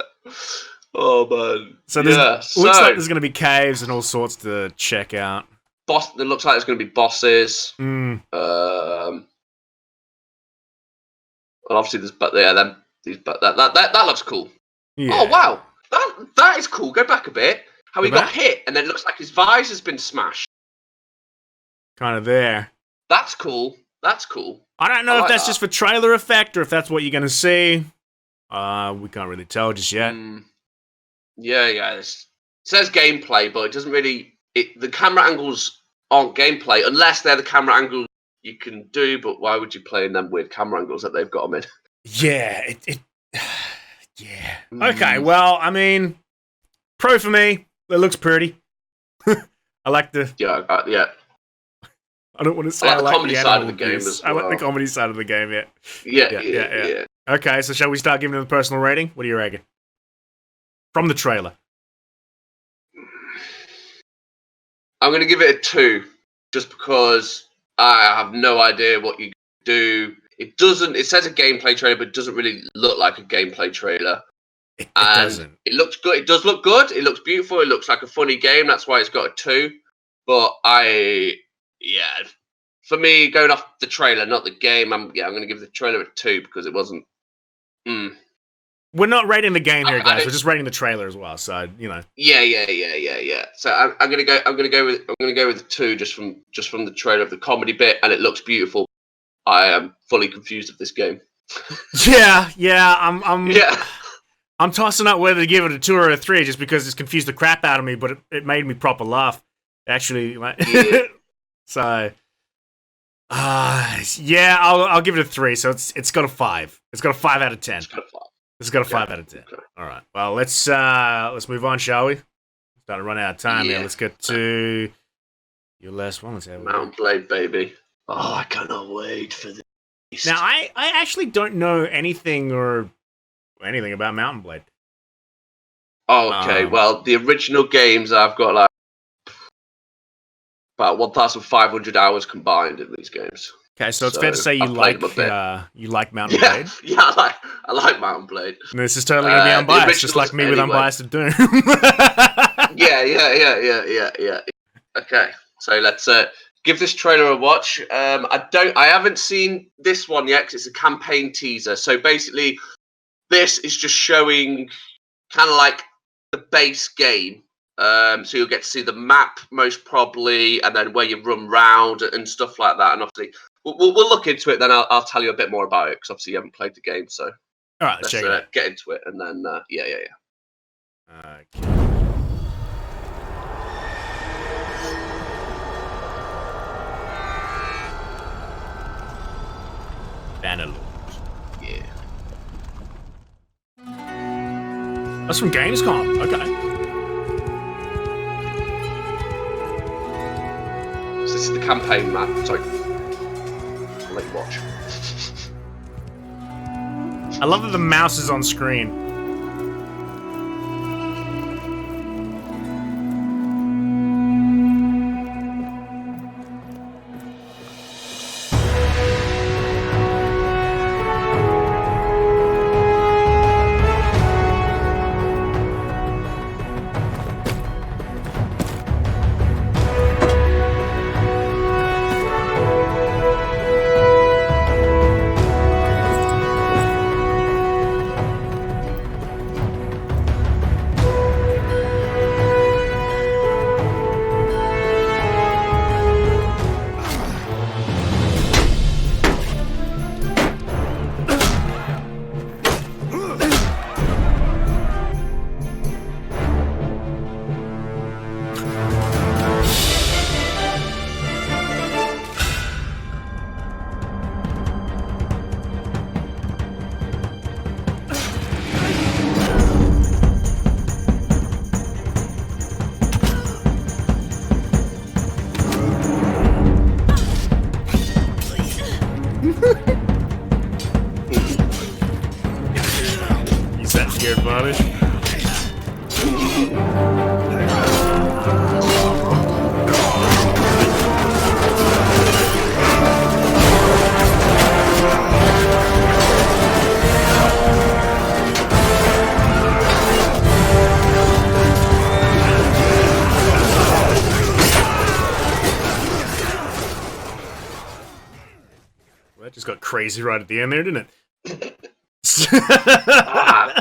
Oh man. So looks like there's going to be caves and all sorts to check out. It looks like there's going to be bosses. Well, obviously that looks cool. Yeah. Oh wow, that is cool. Go back a bit. How he got hit, and then it looks like his visor's been smashed. Kind of there. That's cool. I don't know if that's just for trailer effect or if that's what you're going to see. We can't really tell just yet. Yeah. It says gameplay, but it doesn't really. The camera angles aren't gameplay unless they're the camera angles you can do. But why would you play in them weird camera angles that they've got them in? Yeah. Yeah. Okay. Well, I mean, pro for me. It looks pretty. I like the. Yeah. I don't want to say I like the comedy side of the game as well. I like the comedy side of the game. Yeah. Okay, so shall we start giving it a personal rating? What do you reckon? From the trailer. I'm going to give it a 2, just because I have no idea what you do. It says a gameplay trailer, but it doesn't really look like a gameplay trailer. It doesn't. It looks good. It does look good. It looks beautiful. It looks like a funny game. That's why it's got a 2. But for me, going off the trailer, not the game, I'm going to give the trailer a 2 because it wasn't. We're not rating the game here, guys. We're just rating the trailer as well. So Yeah. So I'm gonna go with a 2 just from the trailer of the comedy bit, and it looks beautiful. I am fully confused of this game. I'm tossing up whether to give it a 2 or a 3 just because it's confused the crap out of me, but it made me proper laugh. Actually, so I'll give it a 3. So it's got a 5. It's got a 5 out of 10. It's got a 5 out of 10. Okay. All right. Well, let's move on, shall we? Starting to run out of time here. Let's get to your last one. Let's have Mount Blade, baby. Oh, I cannot wait for this. Now, I actually don't know anything about Mountain Blade. Oh, okay. Well, the original games I've got like about 1,500 hours combined in these games. Okay, so it's fair to say you like Mountain Blade. Yeah, I like Mountain Blade. And this is totally gonna be unbiased, just like me with Unbiased of Doom. Yeah. Okay, so let's give this trailer a watch. I haven't seen this one yet because it's a campaign teaser. So basically, this is just showing kind of like the base game. So you'll get to see the map most probably, and then where you run round and stuff like that. And obviously, we'll look into it. Then I'll tell you a bit more about it because obviously you haven't played the game. So all right, let's check it out. Get into it, and then yeah. Okay. That's from Gamescom. Okay. So this is the campaign map. Sorry. I'll let you watch. I love that the mouse is on screen. Use that to your advantage. Well, that just got crazy right at the end there, didn't it?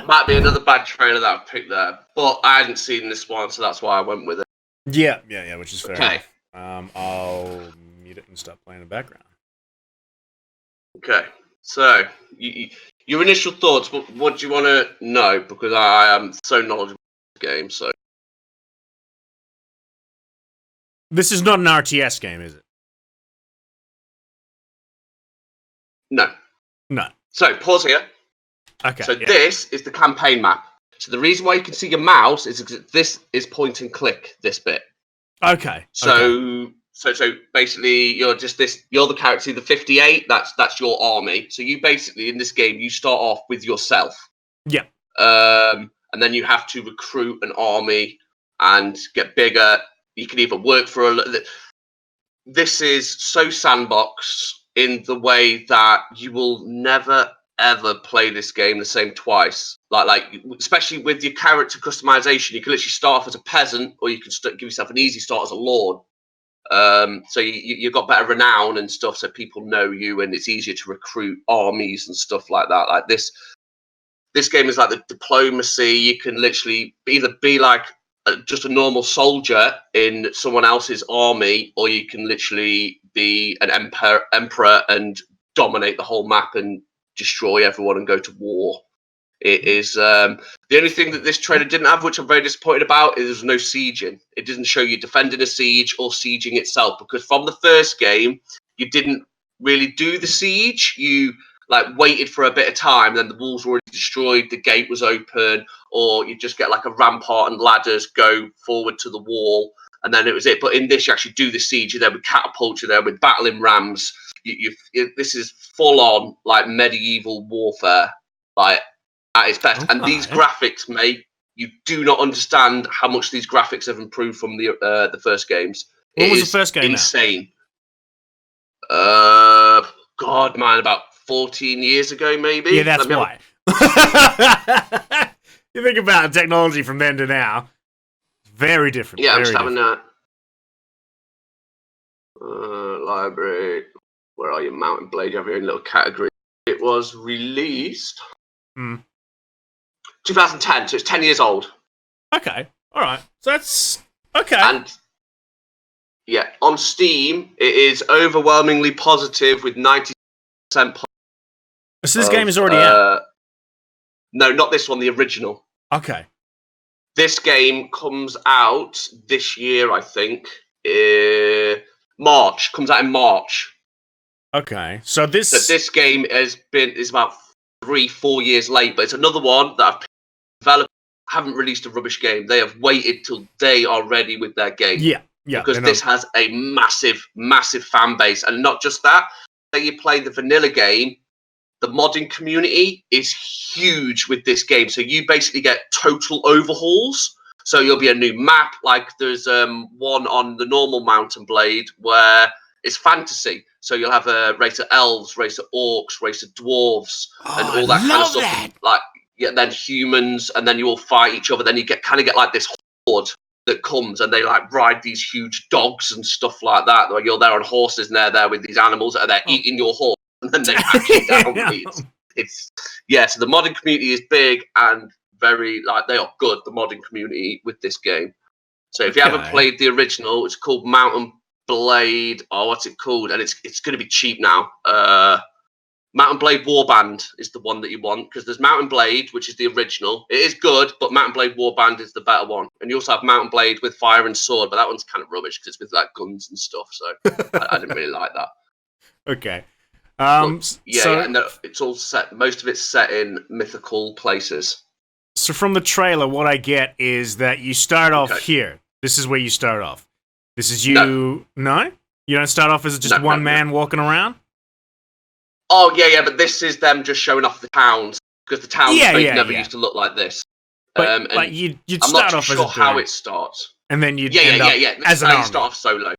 Might be another bad trailer that I've picked there, but I hadn't seen this one, so that's why I went with it. Yeah, which is fair Okay. enough. I'll mute it and stop playing in the background. Okay, so your initial thoughts. What do you want to know? Because I am so knowledgeable of the game. So This is not an RTS game, is it? no. No. So pause here. Okay. So yeah. this is the campaign map. So the reason why you can see your mouse is because this is point and click. This bit. Okay. So basically, you're the character, the 58. That's your army. So you basically in this game you start off with yourself. Yeah. And then you have to recruit an army and get bigger. You can either work for This is so sandbox in the way that you will never ever play this game the same twice. Like especially with your character customization, you can literally start off as a peasant, or you can give yourself an easy start as a lord. So you've got better renown and stuff, so people know you, and it's easier to recruit armies and stuff like that. Like this game is like the diplomacy. You can literally either be like just a normal soldier in someone else's army, or you can literally be an emperor and dominate the whole map and destroy everyone and go to war. It is the only thing that this trailer didn't have, which I'm very disappointed about, is there's no sieging. It doesn't show you defending a siege or sieging itself, because from the first game you didn't really do the siege. You waited for a bit of time, then the walls were already destroyed, the gate was open, or you just get like a rampart and ladders, go forward to the wall, and then it was it. But in this, you actually do the siege. You're there with catapults, you're there with battling rams. This is full on like medieval warfare, like at its best. And these graphics, mate, you do not understand how much these graphics have improved from the first games. What was the first game? Insane. God, man, about 14 years ago, maybe. Yeah, that's why. You think about technology from then to now, very different. Yeah, I'm very just having different. that. Library. Where are you? Mountain Blade. You have your own little category. It was released 2010, so it's 10 years old. Okay, all right. So that's okay. And yeah, on Steam, it is overwhelmingly positive with 90%. So this game is already out? No, not this one, the original. Okay. This game comes out this year, I think. March. Comes out in March. Okay. So this game is about 3-4 years late, but it's another one that I've developed, haven't released a rubbish game. They have waited till they are ready with their game. Yeah. Because this has a massive, massive fan base. And not just that, when you play the vanilla game, the modding community is huge with this game. So you basically get total overhauls. So you'll be a new map. Like there's one on the normal Mountain Blade where it's fantasy. So you'll have a race of elves, race of orcs, race of dwarves, and all that kind of stuff. That. Like then humans, and then you all fight each other. Then you get like this horde that comes, and they like ride these huge dogs and stuff like that. Where you're there on horses, and they're there with these animals, and they're eating your horse, and then they hack you down. So the modding community is big and very they are good. The modding community with this game. So if you haven't played the original, it's called Mountain Blade. Oh, what's it called? And it's going to be cheap now. Mountain Blade Warband is the one that you want, because there's Mountain Blade, which is the original. It is good, but Mountain Blade Warband is the better one. And you also have Mountain Blade with fire and sword, but that one's kind of rubbish because it's with like guns and stuff. So I didn't really like that. Okay. And it's all set. Most of it's set in mythical places. So from the trailer, what I get is that you start off here. This is where you start off. This is you. No? You don't start off as just one man walking around? Oh, yeah, but this is them just showing off the towns, because the towns never used to look like this. But you'd start off as I'm not sure how it starts. And then you'd end up as an army. You start off solo.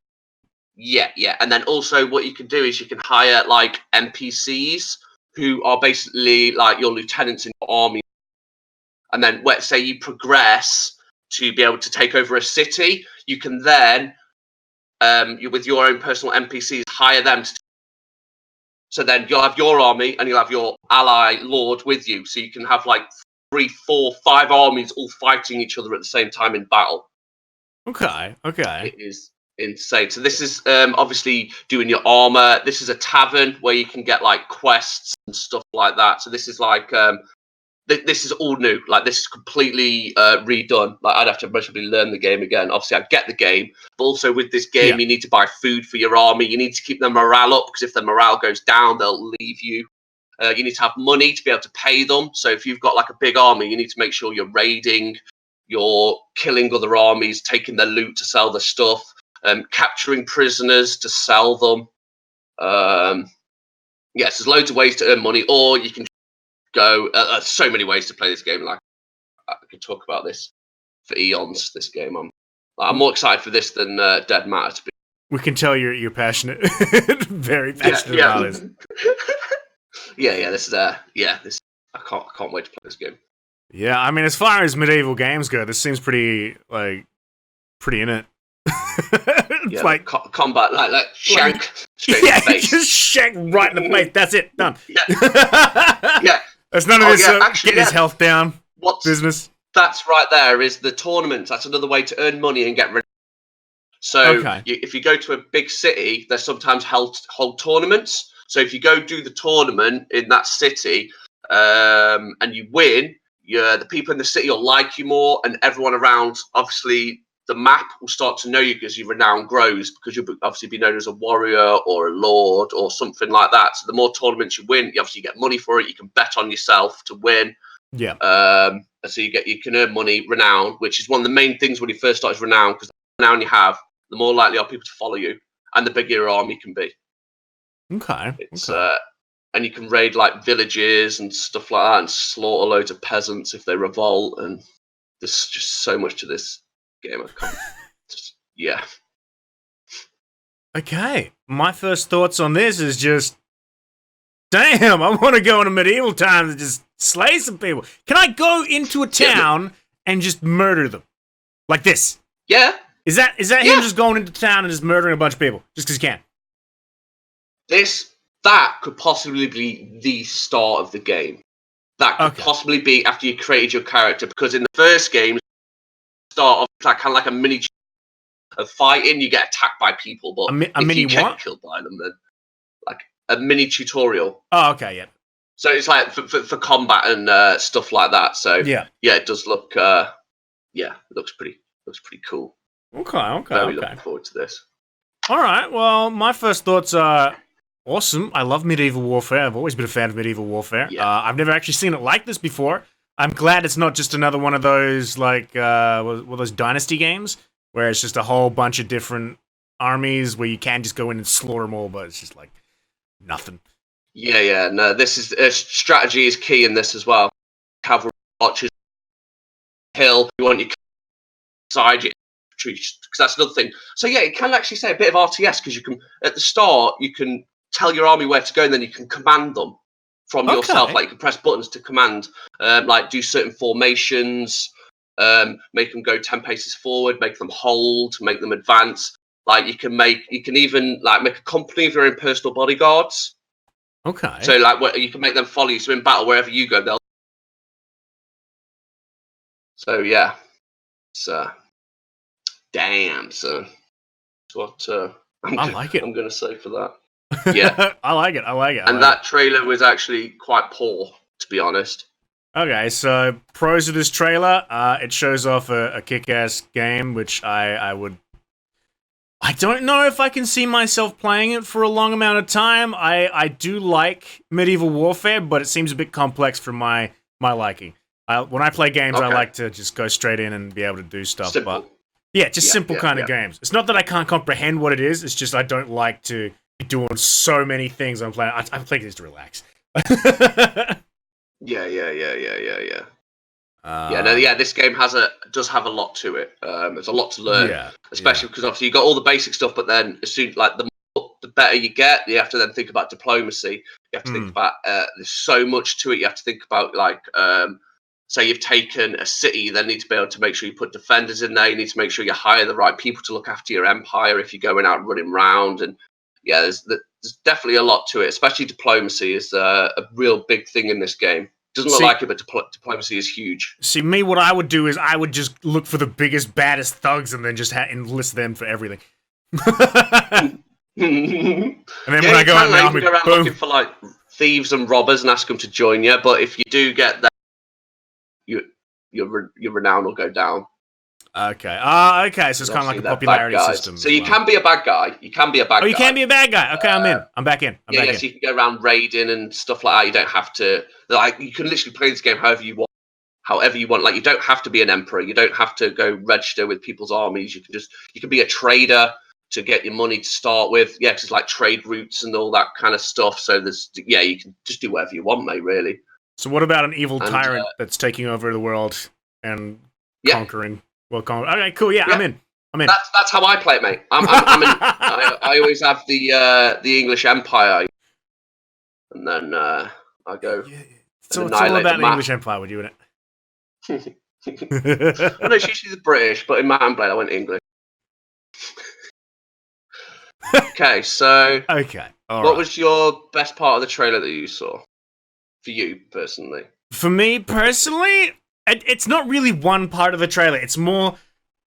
Yeah. And then also what you can do is you can hire, like, NPCs who are basically, like, your lieutenants in your army. And then, let's say you progress to be able to take over a city, you can then, with your own personal NPCs, hire them to. So then you'll have your army and you'll have your ally lord with you. So you can have like 3, 4, 5 armies all fighting each other at the same time in battle. Okay. It is insane. So this is obviously doing your armor. This is a tavern where you can get like quests and stuff like that. So this is like this is all new. Like this is completely redone. Like I'd have to probably learn the game again. Obviously, I get the game, but also with this game, you need to buy food for your army. You need to keep their morale up, because if their morale goes down, they'll leave you. You need to have money to be able to pay them. So if you've got like a big army, you need to make sure you're raiding, you're killing other armies, taking their loot to sell their stuff, capturing prisoners to sell them. Yes, there's loads of ways to earn money, or you can go. So many ways to play this game. Like I could talk about this for eons. This game, I'm more excited for this than Dead Matter. To be. We can tell you're passionate, very passionate about this. This is I can't wait to play this game. Yeah, I mean, as far as medieval games go, this seems pretty in it. Yeah, like combat, like shank straight in the face. Just shank right in the face. That's it, done. Yeah. There's none of this get his health down business. That's right there is the tournaments. That's another way to earn money and get rid. So if you go to a big city, there's sometimes hold tournaments. So if you go do the tournament in that city and you win, the people in the city will like you more, and everyone around, obviously, the map will start to know you because your renown grows, because you'll obviously be known as a warrior or a lord or something like that. So the more tournaments you win, you obviously get money for it. You can bet on yourself to win. Yeah. So you can earn money, renown, which is one of the main things when you first start is renown, because the renown you have, the more likely are people to follow you, and the bigger your army can be. Okay. And you can raid like villages and stuff like that, and slaughter loads of peasants if they revolt. And there's just so much to this game. Okay. My first thoughts on this is just, damn, I want to go into medieval times and just slay some people. Can I go into a town and just murder them? Like this? Yeah. Is that him just going into town and just murdering a bunch of people? Just because he can? That could possibly be the start of the game. That could possibly be after you created your character, because in the first game, start off like kind of like a mini of fighting. You get attacked by people, but if you get killed by them, then like a mini tutorial. Oh, okay, yeah. So it's like for combat and stuff like that. So it does look. It looks pretty cool. Okay. Very looking forward to this. All right. Well, my first thoughts are awesome. I love medieval warfare. I've always been a fan of medieval warfare. Yeah. I've never actually seen it like this before. I'm glad it's not just another one of those like those Dynasty games where it's just a whole bunch of different armies where you can just go in and slaughter them all, but it's just like nothing. Yeah. No, this is strategy is key in this as well. Cavalry archers, hill. You want your side your because that's another thing. So yeah, it can actually say a bit of RTS because you can at the start you can tell your army where to go and then you can command them from yourself. Like you can press buttons to command, like do certain formations, make them go 10 paces forward, make them hold, make them advance. Like you can even like make a company of your own personal bodyguards. Okay. So like you can make them follow you. So in battle, wherever you go, they'll. So yeah, it's damn. So that's what I like it. I'm gonna say for that. Yeah, I like it. And that trailer was actually quite poor, to be honest. Okay, so pros of this trailer, it shows off a kick-ass game, which I don't know if I can see myself playing it for a long amount of time. I do like medieval warfare, but it seems a bit complex for my liking. When I play games, I like to just go straight in and be able to do stuff. Simple. But yeah, just simple kind of games. It's not that I can't comprehend what it is. It's just I don't like to be doing so many things I'm playing. I'm playing this to relax. Yeah. This game does have a lot to it. There's a lot to learn, especially because obviously you got all the basic stuff, but then as soon like the better you get, you have to then think about diplomacy. You have to think about there's so much to it. You have to think about like say you've taken a city, you then need to be able to make sure you put defenders in there. You need to make sure you hire the right people to look after your empire if you're going out running around. And yeah, there's definitely a lot to it. Especially diplomacy is a real big thing in this game. Doesn't look like it, but diplomacy is huge. See, me, what I would do is I would just look for the biggest, baddest thugs and then just enlist them for everything. And then when I go out now, you can go around looking for like thieves and robbers and ask them to join you. But if you do get that, your renown will go down. Okay. Okay. So it's kind of like a popularity system. So you can be a bad guy. You can be a bad guy. Oh, you can be a bad guy. Okay, I'm in. I'm back in. So you can go around raiding and stuff like that. You don't have to. Like, you can literally play this game however you want. Like, you don't have to be an emperor. You don't have to go register with people's armies. You can be a trader to get your money to start with. Yeah, 'cause it's like trade routes and all that kind of stuff. So you can just do whatever you want, mate. Really. So what about an evil tyrant that's taking over the world and conquering? Well, okay, cool. Yeah, I'm in. That's how I play it, mate. I'm in. I always have the English Empire, and then I go. Yeah. So it's all about the English Empire with you in it. Well, no, it's usually the British, but in Mountain Blade I went English. Okay, so what was your best part of the trailer that you saw? For you personally. For me personally, it's not really one part of the trailer. It's more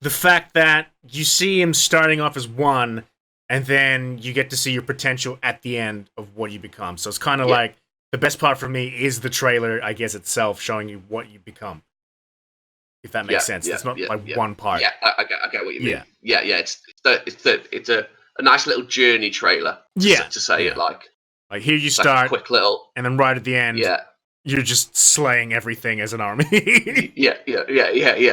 the fact that you see him starting off as one, and then you get to see your potential at the end of what you become. So it's kind of like the best part for me is the trailer, I guess, itself, showing you what you become. If that makes sense. It's not like one part. Yeah, I get what you mean. Yeah. It's a nice little journey trailer. To say it like. Like here you start, like a quick little, and then right at the end, you're just slaying everything as an army. Yeah.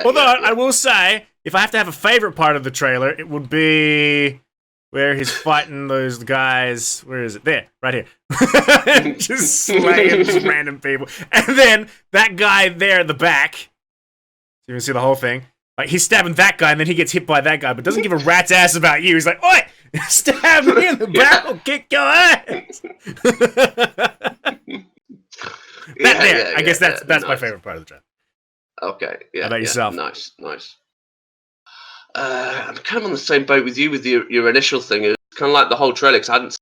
Although I will say, if I have to have a favorite part of the trailer, it would be where he's fighting those guys. Where is it? There, right here. Just slaying some random people, and then that guy there at the back. So you can see the whole thing. Like he's stabbing that guy, and then he gets hit by that guy, but doesn't give a rat's ass about you. He's like, "Oi, stab me in the back, I'll kick your ass." I guess that's nice. My favorite part of the trailer. Okay, yeah. How about yourself? Nice. I'm kind of on the same boat with you with your initial thing. It's kind of like the whole trailer because I hadn't.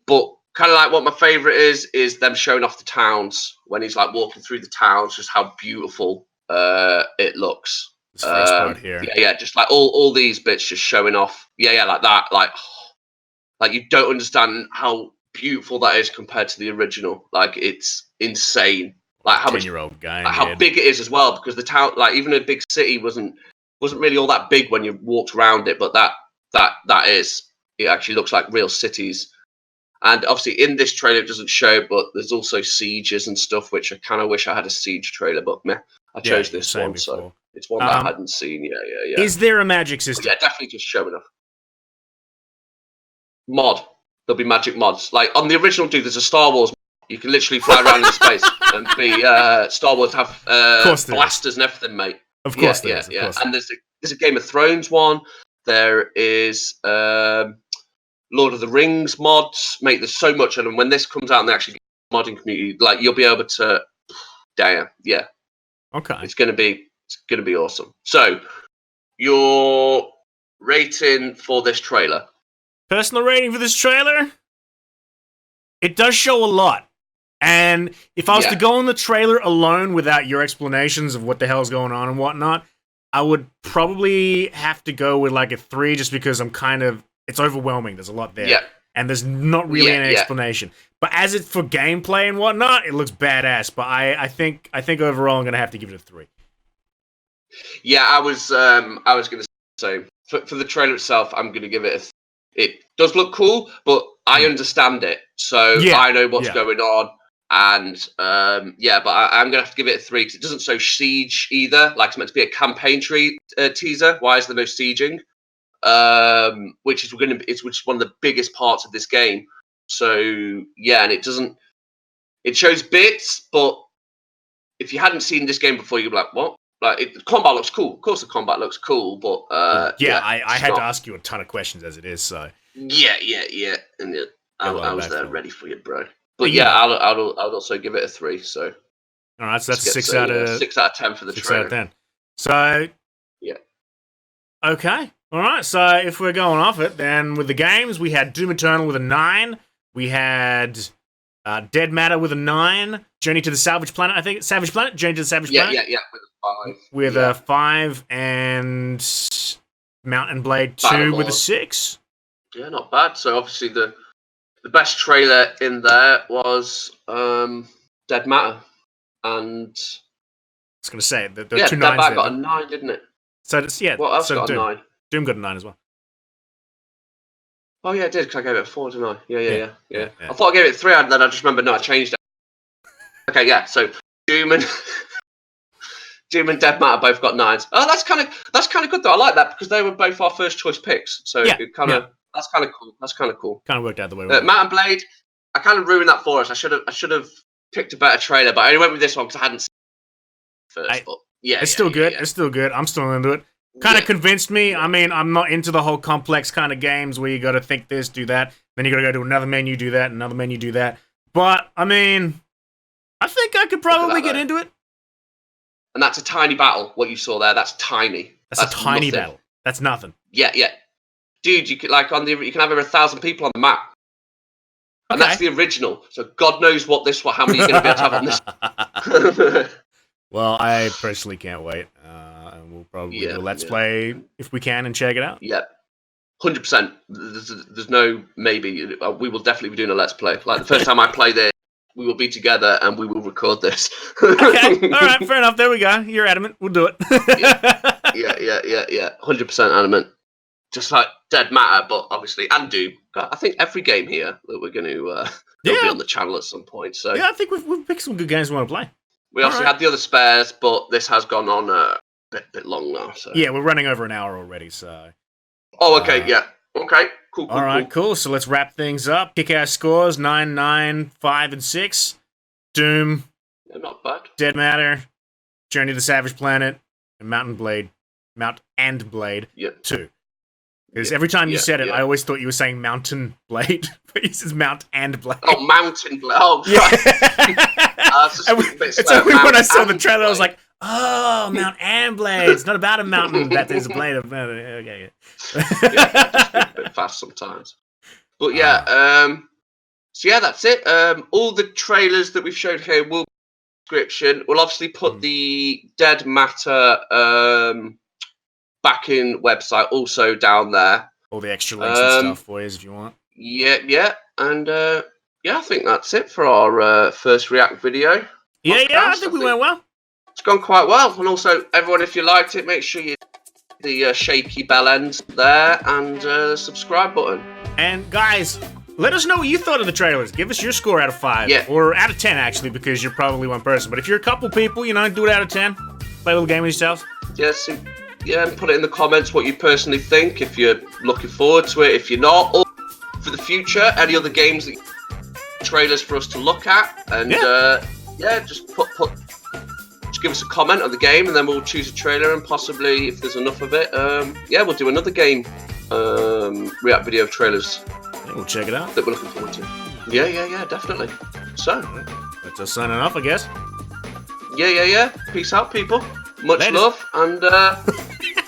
But kind of like what my favorite is them showing off the towns when he's like walking through the towns, just how beautiful it looks. This first part here. Yeah, just like all these bits just showing off. Yeah, like that. Like you don't understand how beautiful that is compared to the original. Like it's insane. Like how 10-year-old guy. Like how big it is as well, because the town, like even a big city, wasn't really all that big when you walked around it. But that is, it actually looks like real cities. And obviously in this trailer it doesn't show, but there's also sieges and stuff, which I kind of wish I had a siege trailer, but meh, I chose this one, so it's one that I hadn't seen. Yeah. Is there a magic system? But yeah, definitely just showing off. Mod. There'll be magic mods. Like on the original, dude, there's a Star Wars. You can literally fly around in space and be Star Wars have blasters and everything, mate. Of course, yeah. And there's a Game of Thrones one. There is Lord of the Rings mods, mate. There's so much, and when this comes out and they actually get a modding community, like you'll be able to, damn, yeah. Okay. It's gonna be awesome. So, your rating for this trailer? Personal rating for this trailer? It does show a lot. And if I was to go on the trailer alone without your explanations of what the hell's going on and whatnot, I would probably have to go with like a 3 just because it's overwhelming. There's a lot there. Yeah. And there's not really any explanation. But as it's for gameplay and whatnot, it looks badass. But I think overall I'm going to have to give it a 3. Yeah, I was going to say, for the trailer itself, I'm going to give it it does look cool, but I understand it. So I know what's going on. And but I'm gonna have to give it a 3 because it doesn't show siege either. Like it's meant to be a campaign teaser. Why is there no sieging? Which is one of the biggest parts of this game. So yeah, and it doesn't. It shows bits, but if you hadn't seen this game before, you'd be like, "What?" Like the combat looks cool. Of course, the combat looks cool, but I had to ask you a ton of questions as it is. So yeah, and I was there ready for you, bro. But yeah, I'll also give it a 3. So all right, so that's 6 out of 10 for the 6 trailer. out of 10. So yeah, okay, all right. So if we're going off it, then with the games, we had Doom Eternal with a 9. We had Dead Matter with a 9. Journey to the Savage Planet, I think. Savage Planet. Journey to the Savage Planet. Yeah, with a 5. With a 5 and Mountain Blade 2 with a 6. Yeah, not bad. So obviously the best trailer in there was Dead Matter, and I was going to say the 2 Dead 9s Matter there, got a 9, didn't it? So it's, What else got Doom. a 9? Doom got a 9 as well. Oh yeah, it did because I gave it a 4, didn't I? Yeah. I thought I gave it 3, and then I just remembered. No, I changed it. Okay, yeah. So Doom and Dead Matter both got 9s. Oh, that's kind of good though. I like that because they were both our first choice picks. So it kind of. That's kind of cool. Kind of worked out the way we Mountain Blade, I kind of ruined that for us. I should have picked a better trailer, but I only went with this one because I hadn't seen it first. But yeah, it's still good. It's still good. I'm still into it. Kind of convinced me. I mean, I'm not into the whole complex kind of games where you got to think this, do that, then you got to go to another menu, do that, another menu, do that. But I mean, I think I could probably get into it. And that's a tiny battle. What you saw there, that's tiny. That's a tiny battle. That's nothing. Yeah. Dude, you could you can have over 1,000 people on the map, and that's the original. So God knows how many you're going to be able to have on this. Well, I personally can't wait, and we'll probably do a let's play if we can and check it out. Yeah, 100%. There's no maybe. We will definitely be doing a let's play. Like the first time I played it, we will be together and we will record this. Okay, all right, fair enough. There we go. You're adamant. We'll do it. Yeah. 100% adamant. Just like Dead Matter, but obviously, and Doom. I think every game here that we're going to be on the channel at some point. So yeah, I think we've picked some good games we want to play. We also had the other spares, but this has gone on a bit long now. So yeah, we're running over an hour already. So okay, okay, cool. All right, cool. So let's wrap things up. Kick our scores: 9, 9, 5, and 6. Doom, not bad. Dead Matter, Journey to the Savage Planet, and Mount and Blade 2. Because every time you said it, I always thought you were saying Mountain Blade, but it says Mount and Blade. Oh, Mountain Blade. Oh, yeah. It's only when I saw the trailer, I was like, oh, Mount and Blade. It's not about a mountain. That is a blade of... Okay. Just a bit fast sometimes. But yeah, so yeah, that's it. All the trailers that we've showed here will be in the description. We'll obviously put the Dead Matter... backing website also down there. All the extra links and stuff for you if you want. Yeah. And I think that's it for our first React video. Yeah, I think we went well. It's gone quite well. And also, everyone, if you liked it, make sure you hit the shaky bell end there and the subscribe button. And guys, let us know what you thought of the trailers. Give us your score out of 5. Yeah. Or out of 10, actually, because you're probably one person. But if you're a couple people, you know, do it out of 10. Play a little game with yourselves. Yes, yeah, and put it in the comments what you personally think, if you're looking forward to it, if you're not, or for the future, any other games that trailers for us to look at, and just just give us a comment on the game, and then we'll choose a trailer, and possibly, if there's enough of it, we'll do another game react video of trailers. Yeah, we'll check it out. That we're looking forward to. Yeah, definitely. So, that's us signing off, I guess. Yeah. Peace out, people. Much Later. love, and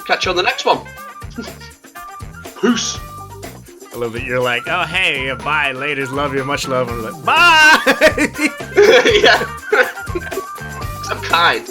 catch you on the next one. Peace. I love that you're like, oh, hey, bye, laters, love you, much love. I'm like, bye! Yeah. 'Cause I'm kind.